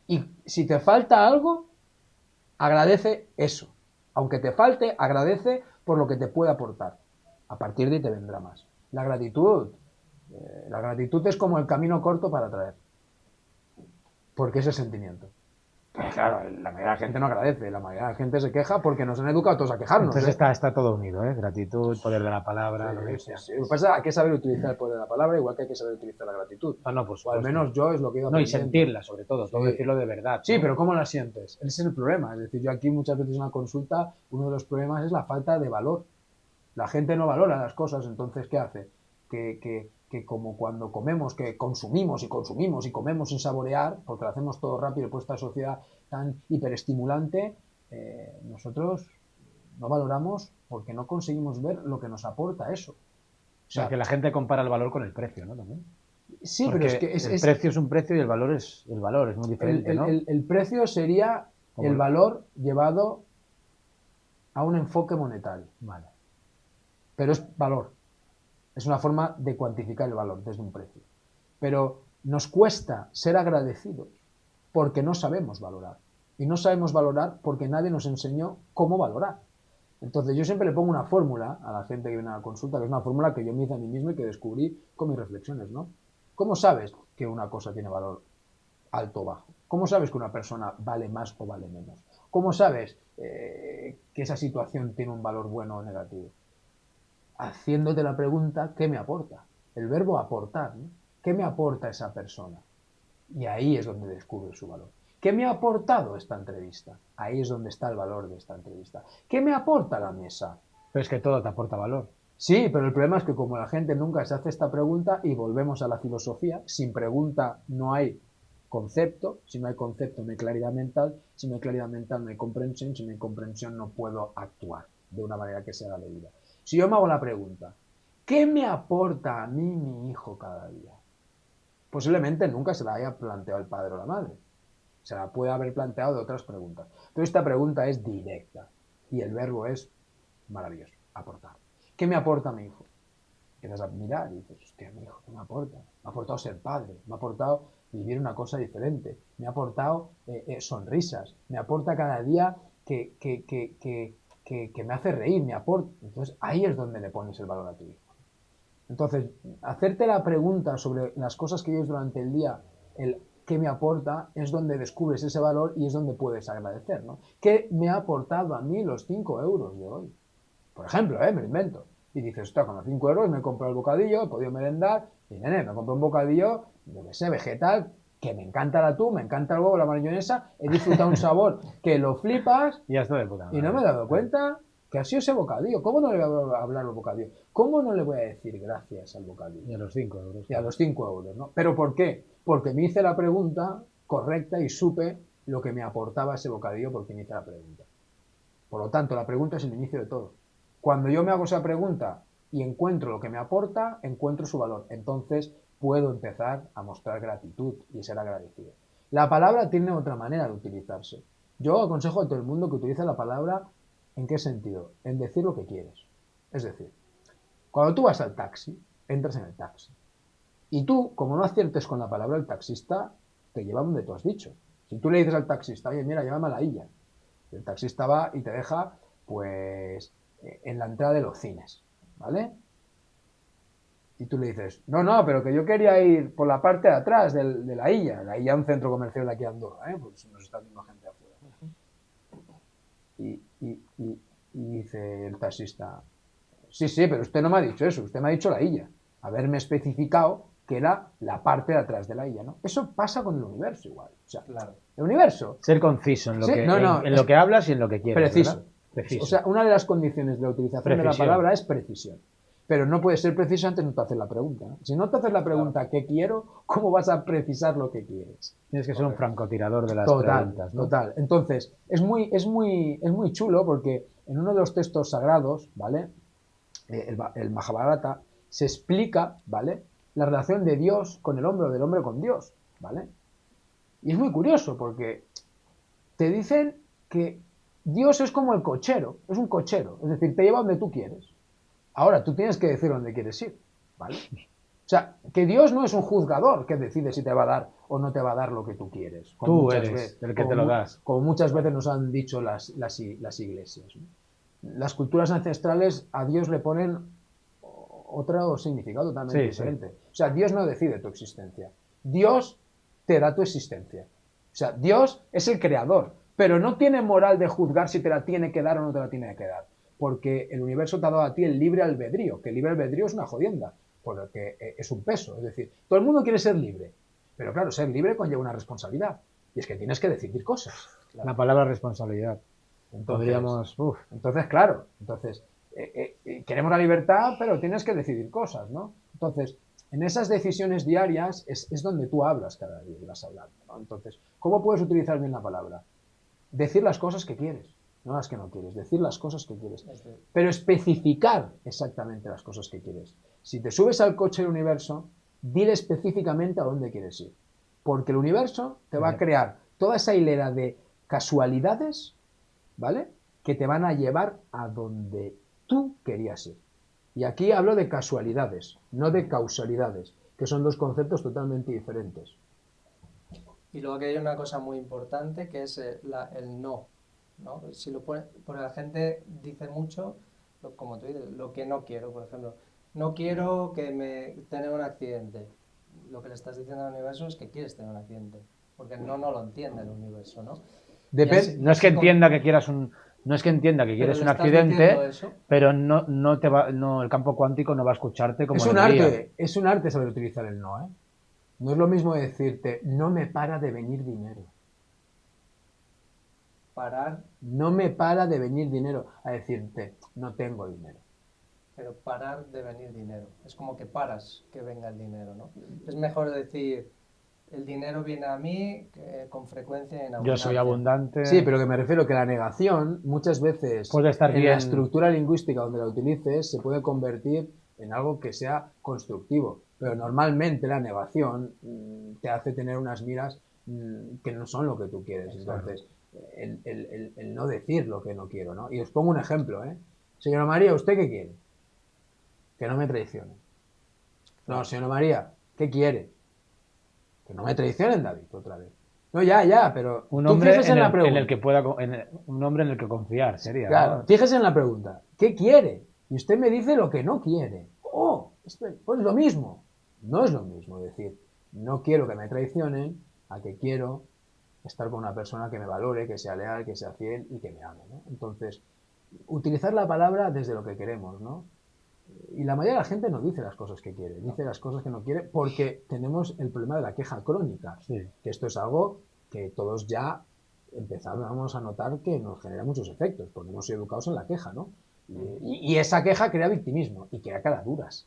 Y si te falta algo, agradece eso. Aunque te falte, agradece por lo que te puede aportar. A partir de ahí te vendrá más. La gratitud es como el camino corto para atraer. Porque es el sentimiento. Pero claro, la mayoría de la gente no agradece, la mayoría de la gente se queja porque nos han educado todos a quejarnos. Entonces está todo unido, ¿eh? Gratitud, poder de la palabra, lo que sea. Sí. Lo que pasa es que hay que saber utilizar el poder de la palabra, igual que hay que saber utilizar la gratitud. No, por O al supuesto. menos yo es lo que he ido No, y aprendiendo. sentirla, sobre todo, todo Sí. decirlo de verdad. Sí, ¿no? pero ¿cómo la sientes? Ese es el problema. Es decir, yo aquí muchas veces en la consulta, uno de los problemas es la falta de valor. La gente no valora las cosas, entonces, ¿qué hace? Que como cuando comemos, que consumimos y consumimos y comemos sin saborear, porque lo hacemos todo rápido por esta sociedad tan hiperestimulante, nosotros no valoramos porque no conseguimos ver lo que nos aporta eso. O sea, que la gente compara el valor con el precio, ¿no? También. Sí, Porque pero es que el precio es un precio y el valor es muy diferente, ¿no? el precio sería el valor llevado a un enfoque monetario. Vale. Pero es valor. Es una forma de cuantificar el valor desde un precio. Pero nos cuesta ser agradecidos porque no sabemos valorar. Y no sabemos valorar porque nadie nos enseñó cómo valorar. Entonces yo siempre le pongo una fórmula a la gente que viene a la consulta, que es una fórmula que yo me hice a mí mismo y que descubrí con mis reflexiones, ¿no? ¿Cómo sabes que una cosa tiene valor alto o bajo? ¿Cómo sabes que una persona vale más o vale menos? ¿Cómo sabes que esa situación tiene un valor bueno o negativo? Haciéndote la pregunta, ¿qué me aporta? El verbo aportar, ¿no? ¿Qué me aporta esa persona? Y ahí es donde descubres su valor. ¿Qué me ha aportado esta entrevista? Ahí es donde está el valor de esta entrevista. ¿Qué me aporta la mesa? Pero es que todo te aporta valor. Sí, pero el problema es que como la gente nunca se hace esta pregunta, y volvemos a la filosofía, sin pregunta no hay concepto, si no hay concepto no hay claridad mental, si no hay claridad mental no hay comprensión, si no hay comprensión no puedo actuar de una manera que sea la debida. Si yo me hago la pregunta, ¿qué me aporta a mí mi hijo cada día? Posiblemente nunca se la haya planteado el padre o la madre. Se la puede haber planteado de otras preguntas. Pero esta pregunta es directa y el verbo es maravilloso, aportar. ¿Qué me aporta mi hijo? Empiezas a mirar y dices, hostia, mi hijo, ¿qué me aporta? Me ha aportado ser padre, me ha aportado vivir una cosa diferente, me ha aportado sonrisas, me aporta cada día que me hace reír, me aporta. Entonces ahí es donde le pones el valor a tu hijo. Entonces, hacerte la pregunta sobre las cosas que vives durante el día, el qué me aporta, es donde descubres ese valor y es donde puedes agradecer, ¿no? ¿Qué me ha aportado a mí los 5 euros de hoy? Por ejemplo, me lo invento. Y dices, hostia, con los 5 euros me he comprado el bocadillo, he podido merendar, y nene, me compré un bocadillo, yo qué sé, vegetal, que me encanta el atún, me encanta el huevo, la mayonesa, he disfrutado un sabor que lo flipas, y ya está de puta madre. Y no me he dado cuenta que ha sido ese bocadillo. ¿Cómo no le voy a hablar al bocadillo? ¿Cómo no le voy a decir gracias al bocadillo? Y a los 5 euros. Y a los 5 euros, ¿no? ¿Pero por qué? Porque me hice la pregunta correcta y supe lo que me aportaba ese bocadillo porque me hice la pregunta. Por lo tanto, la pregunta es el inicio de todo. Cuando yo me hago esa pregunta y encuentro lo que me aporta, encuentro su valor. Entonces puedo empezar a mostrar gratitud y ser agradecido. La palabra tiene otra manera de utilizarse. Yo aconsejo a todo el mundo que utilice la palabra, ¿en qué sentido? En decir lo que quieres. Es decir, cuando tú vas al taxi, entras en el taxi. Y tú, como no aciertes con la palabra, el taxista te lleva donde tú has dicho. Si tú le dices al taxista, oye, mira, llévame a la Illa. El taxista va y te deja, pues, en la entrada de los cines, ¿vale? Y tú le dices, no, pero que yo quería ir por la parte de atrás de la Illa. La Illa es un centro comercial de aquí a Andorra, porque nos está viendo gente afuera. Y dice el taxista, sí, pero usted no me ha dicho eso, usted me ha dicho la Illa. Haberme especificado que era la parte de atrás de la Illa, ¿no? Eso pasa con el universo igual. O sea, claro. El universo. Ser conciso en lo, sí, en lo que hablas y en lo que quieres. Preciso. ¿verdad? Preciso. O sea, una de las condiciones de la utilización de la Precisión. palabra es precisión. Pero no puede ser preciso antes de no te hacer la pregunta, ¿no? Si no te haces la pregunta ¿qué quiero? ¿Cómo vas a precisar lo que quieres? Tienes que ser un francotirador de las Total, preguntas, ¿no? total. Entonces, es muy chulo porque en uno de los textos sagrados, ¿vale? El Mahabharata, se explica, ¿vale? La relación de Dios con el hombre o del hombre con Dios, ¿vale? Y es muy curioso porque te dicen que Dios es como el cochero, es un cochero, es decir, te lleva donde tú quieres. Ahora, tú tienes que decir dónde quieres ir, ¿vale? O sea, que Dios no es un juzgador que decide si te va a dar o no te va a dar lo que tú quieres. Tú eres el que te lo das. Como muchas veces nos han dicho las iglesias, ¿no? Las culturas ancestrales a Dios le ponen otro significado totalmente diferente. Sí. O sea, Dios no decide tu existencia. Dios te da tu existencia. O sea, Dios es el creador, pero no tiene moral de juzgar si te la tiene que dar o no te la tiene que dar. Porque el universo te ha dado a ti el libre albedrío, que el libre albedrío es una jodienda, porque es un peso. Es decir, todo el mundo quiere ser libre, pero claro, ser libre conlleva una responsabilidad. Y es que tienes que decidir cosas. Claro. La palabra responsabilidad. Entonces, claro, queremos la libertad, pero tienes que decidir cosas, ¿no? Entonces, en esas decisiones diarias es donde tú hablas cada día y vas hablando, ¿no? Entonces, ¿cómo puedes utilizar bien la palabra? Decir las cosas que quieres, no las que no quieres, decir las cosas que quieres, pero especificar exactamente las cosas que quieres. Si te subes al coche del universo, dile específicamente a dónde quieres ir, porque el universo te va a crear toda esa hilera de casualidades, ¿vale? Que te van a llevar a donde tú querías ir. Y aquí hablo de casualidades, no de causalidades, que son dos conceptos totalmente diferentes. Y luego que hay una cosa muy importante que es el no, ¿no? Si lo pone, porque la gente dice mucho, como tú dices, lo que no quiero, por ejemplo. No quiero tener un accidente. Lo que le estás diciendo al universo es que quieres tener un accidente. Porque no lo entiende el universo, ¿no? No es que entienda que quieras no es que entienda que quieres un accidente, pero el campo cuántico no va a escucharte como debería. Es un arte saber utilizar el no, ¿eh? No es lo mismo decirte, no me para de venir dinero. Parar. No me para de venir dinero. A decirte, no tengo dinero. Pero parar de venir dinero. Es como que paras que venga el dinero, ¿no? Es mejor decir, el dinero viene a mí con frecuencia en abundancia. Yo soy abundante. Sí, pero que me refiero que la negación muchas veces puede estar en la estructura lingüística donde la utilices se puede convertir en algo que sea constructivo. Pero normalmente la negación te hace tener unas miras que no son lo que tú quieres. Entonces, el no decir lo que no quiero, ¿no? Y os pongo un ejemplo, ¿eh? Señora María, ¿usted qué quiere? Que no me traicione. No, señora María, ¿qué quiere? Que no me traicionen, David, otra vez. No, ya, pero un hombre en el que pueda, un hombre en el que confiar sería. Claro, ¿no? Fíjese en la pregunta. ¿Qué quiere? Y usted me dice lo que no quiere. Pues lo mismo. No es lo mismo decir, no quiero que me traicionen, a que quiero estar con una persona que me valore, que sea leal, que sea fiel y que me ame, ¿no? Entonces, utilizar la palabra desde lo que queremos, ¿no? Y la mayoría de la gente no dice las cosas que quiere, dice las cosas que no quiere porque tenemos el problema de la queja crónica, sí. Que esto es algo que todos ya empezamos a notar que nos genera muchos efectos, porque hemos sido educados en la queja, ¿no? Y esa queja crea victimismo y crea caraduras.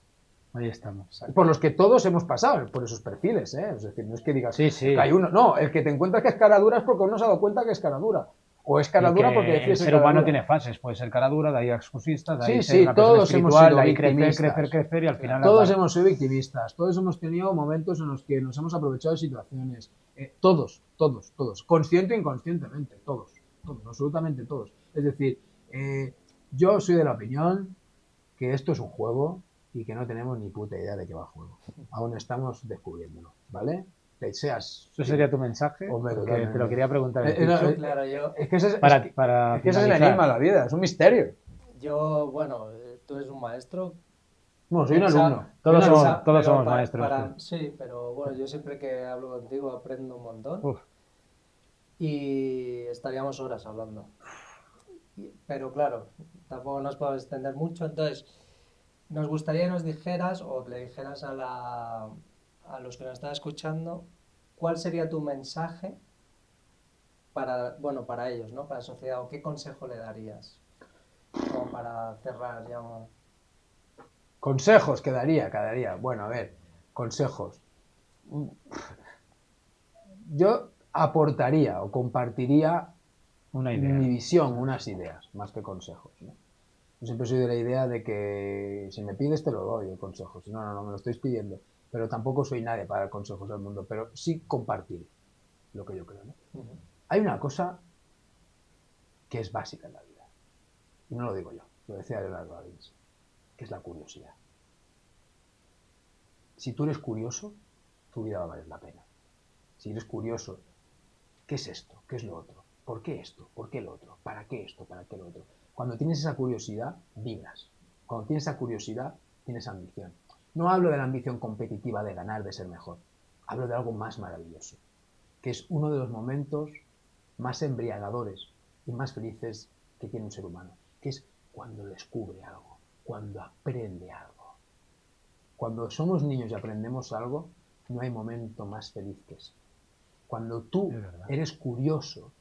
Ahí estamos. Por los que todos hemos pasado, por esos perfiles, ¿eh? Es decir, no es que digas sí. que hay uno, no, el que te encuentras que es caradura es porque uno se ha dado cuenta que es caradura. O es caradura porque el ser humano tiene fases, puede ser caradura, de ahí excusista, de ahí ser una todos hemos sido de ahí crecer y al final... Todos hemos sido victimistas, todos hemos tenido momentos en los que nos hemos aprovechado de situaciones, todos, consciente e inconscientemente, todos, absolutamente todos. Es decir, yo soy de la opinión que esto es un juego y que no tenemos ni puta idea de qué va el juego. Aún estamos descubriéndolo, ¿vale? ¿Eso sería tu mensaje? Porque te lo quería preguntar. Claro, yo... Es que ese es el enigma de la vida, es un misterio. Yo, bueno, tú eres un maestro. Bueno, soy un alumno. Todos somos maestros. Sí, pero bueno, yo siempre que hablo contigo aprendo un montón. Y estaríamos horas hablando. Pero claro, tampoco nos podemos extender mucho, entonces nos gustaría que nos dijeras o le dijeras a los que nos están escuchando, ¿cuál sería tu mensaje para ellos, ¿no? Para la sociedad, o qué consejo le darías? como para cerrar ya. Consejos que daría. Bueno, a ver, consejos. Yo aportaría o compartiría Una idea. mi visión, unas ideas, más que consejos, ¿no? Yo siempre soy de la idea de que si me pides te lo doy el consejo, si no, me lo estáis pidiendo. Pero tampoco soy nadie para dar consejos al mundo, pero sí compartir lo que yo creo, ¿no? Hay una cosa que es básica en la vida, y no lo digo yo, lo decía Leonardo da Vinci, que es la curiosidad. Si tú eres curioso, tu vida va a valer la pena. Si eres curioso, ¿qué es esto? ¿Qué es lo otro? ¿Por qué esto? ¿Por qué lo otro? ¿Para qué esto? ¿Para qué lo otro? Cuando tienes esa curiosidad, vibras. Cuando tienes esa curiosidad, tienes ambición. No hablo de la ambición competitiva de ganar, de ser mejor. Hablo de algo más maravilloso, que es uno de los momentos más embriagadores y más felices que tiene un ser humano, que es cuando descubre algo, cuando aprende algo. Cuando somos niños y aprendemos algo, no hay momento más feliz que ese. Cuando tú eres curioso,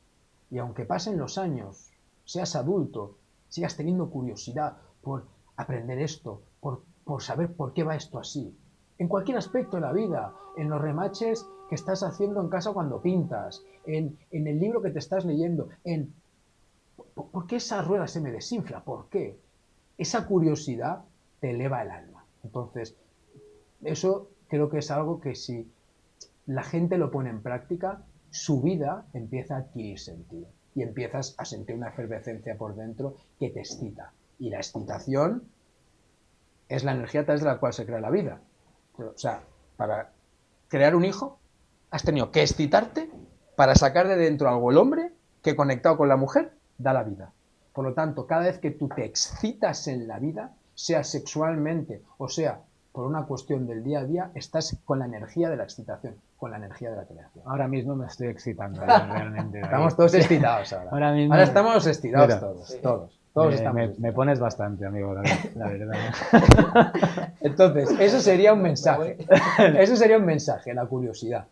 y aunque pasen los años, seas adulto, sigas teniendo curiosidad por aprender esto, por saber por qué va esto así, en cualquier aspecto de la vida, en los remaches que estás haciendo en casa cuando pintas, en el libro que te estás leyendo, ¿por qué esa rueda se me desinfla? ¿Por qué? Esa curiosidad te eleva el alma. Entonces, eso creo que es algo que si la gente lo pone en práctica, su vida empieza a adquirir sentido y empiezas a sentir una efervescencia por dentro que te excita. Y la excitación es la energía a través de la cual se crea la vida. O sea, para crear un hijo has tenido que excitarte para sacar de dentro algo el hombre que conectado con la mujer da la vida. Por lo tanto, cada vez que tú te excitas en la vida, sea sexualmente o sea por una cuestión del día a día, estás con la energía de la excitación, con la energía de la creación. Ahora mismo me estoy excitando realmente. Estamos todos excitados ahora. Ahora estamos excitados. Mira, todos, sí. todos estamos excitados. Me pones bastante, amigo, la verdad. Entonces, eso sería un mensaje. Eso sería un mensaje, la curiosidad.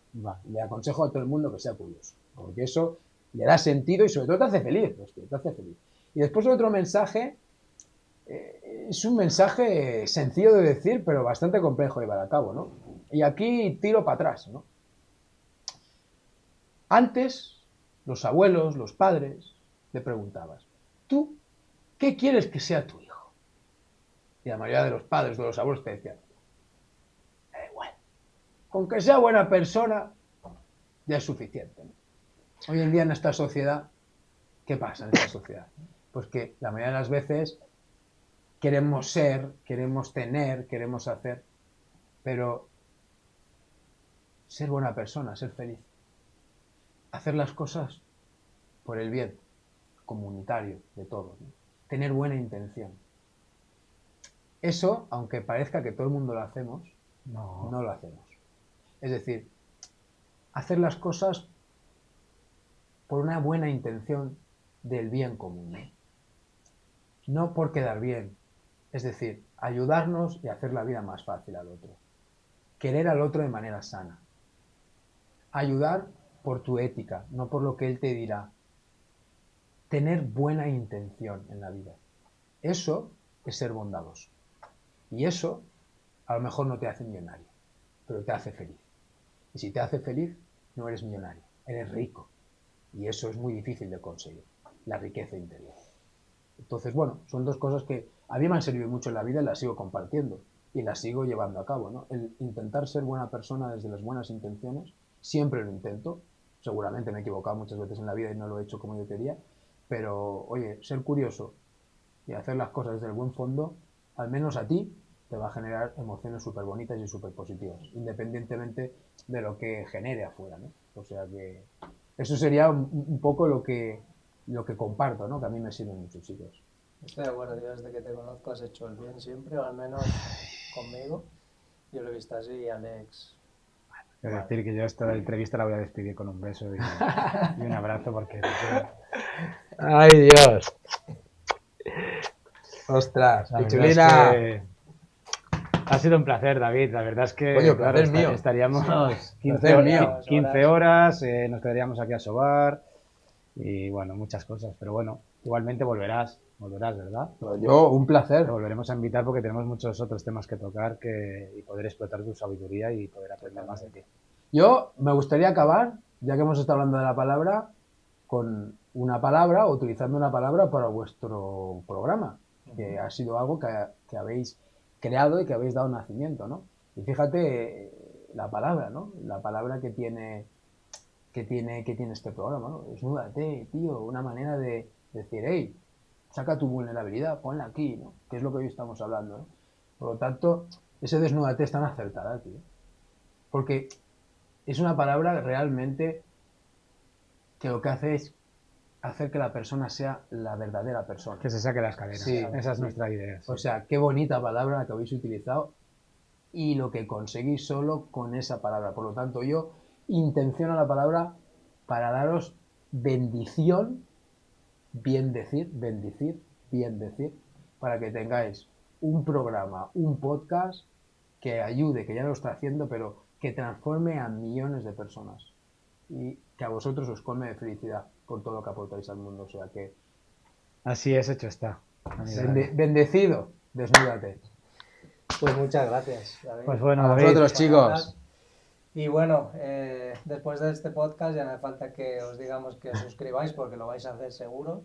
Le aconsejo a todo el mundo que sea curioso, porque eso le da sentido y sobre todo te hace feliz. Te hace feliz. Y después otro mensaje, es un mensaje sencillo de decir, pero bastante complejo de llevar a cabo, ¿no? Y aquí tiro para atrás, ¿no? Antes, los abuelos, los padres, le preguntabas, ¿tú qué quieres que sea tu hijo? Y la mayoría de los padres, de los abuelos te decían, igual, con que sea buena persona, ya es suficiente, ¿no? Hoy en día en esta sociedad, ¿qué pasa en esta sociedad? Pues que la mayoría de las veces queremos ser, queremos tener, queremos hacer, pero ser buena persona, ser feliz, hacer las cosas por el bien comunitario de todos, ¿no? Tener buena intención. Eso, aunque parezca que todo el mundo lo hacemos, no lo hacemos. Es decir, hacer las cosas por una buena intención del bien común, ¿no? No por quedar bien. Es decir, ayudarnos y hacer la vida más fácil al otro. Querer al otro de manera sana. Ayudar por tu ética, no por lo que él te dirá. Tener buena intención en la vida. Eso es ser bondadoso. Y eso a lo mejor no te hace millonario, pero te hace feliz. Y si te hace feliz, no eres millonario, eres rico. Y eso es muy difícil de conseguir, la riqueza interior. Entonces, bueno, son dos cosas que a mí me han servido mucho en la vida y las sigo compartiendo y las sigo llevando a cabo, ¿no? El intentar ser buena persona desde las buenas intenciones, siempre lo intento. Seguramente me he equivocado muchas veces en la vida y no lo he hecho como yo quería, pero, oye, ser curioso y hacer las cosas desde el buen fondo, al menos a ti, te va a generar emociones súper bonitas y súper positivas, independientemente de lo que genere afuera, ¿no? O sea que eso sería un poco lo que comparto, ¿no? Que a mí me sirve mucho, chicos. Estoy de acuerdo, yo desde que te conozco has hecho el bien siempre, o al menos conmigo. Yo lo he visto así y Alex... Es decir, que yo esta entrevista la voy a despedir con un beso y un abrazo porque... ¡Ay, Dios! ¡Ostras! ¡Pichulina! Ha sido un placer, David. La verdad es que Oye, placer mío. Estaríamos Sí, 15 horas, nos quedaríamos aquí a sobar y bueno, muchas cosas. Pero bueno, Igualmente volverás, ¿verdad? Yo, un placer. Te volveremos a invitar porque tenemos muchos otros temas que tocar y poder explotar tu sabiduría y poder aprender más de ti. Yo me gustaría acabar, ya que hemos estado hablando de la palabra, con una palabra, utilizando una palabra para vuestro programa, que ha sido algo que habéis creado y que habéis dado nacimiento, ¿no? Y fíjate la palabra, ¿no? La palabra que tiene este programa, ¿no? Desnúdate, tío, una manera de decir, hey, saca tu vulnerabilidad, ponla aquí, ¿no? Que es lo que hoy estamos hablando, ¿no? Por lo tanto, ese desnúdate es tan acertada, tío. Porque es una palabra realmente que lo que hace es hacer que la persona sea la verdadera persona. Que se saque las cadenas. Sí, esa es nuestra idea. Sí. O sea, qué bonita palabra la que habéis utilizado y lo que conseguís solo con esa palabra. Por lo tanto, yo intenciono la palabra para daros bendición, bien decir, bendecir, bien decir, para que tengáis un programa, un podcast que ayude, que ya lo está haciendo, pero que transforme a millones de personas y que a vosotros os colme de felicidad con todo lo que aportáis al mundo. O sea que... Así es, hecho está. Bendecido, desnúdate. Pues muchas gracias, David. Pues bueno, a vosotros, chicos. Y bueno, después de este podcast ya no hace falta que os digamos que os suscribáis porque lo vais a hacer seguro.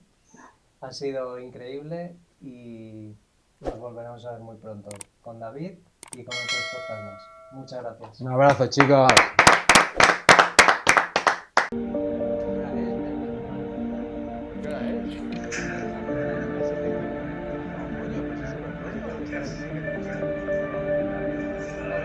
Ha sido increíble y nos volveremos a ver muy pronto con David y con otros podcasts más. Muchas gracias. Un abrazo, chicos. ¿Qué hora es?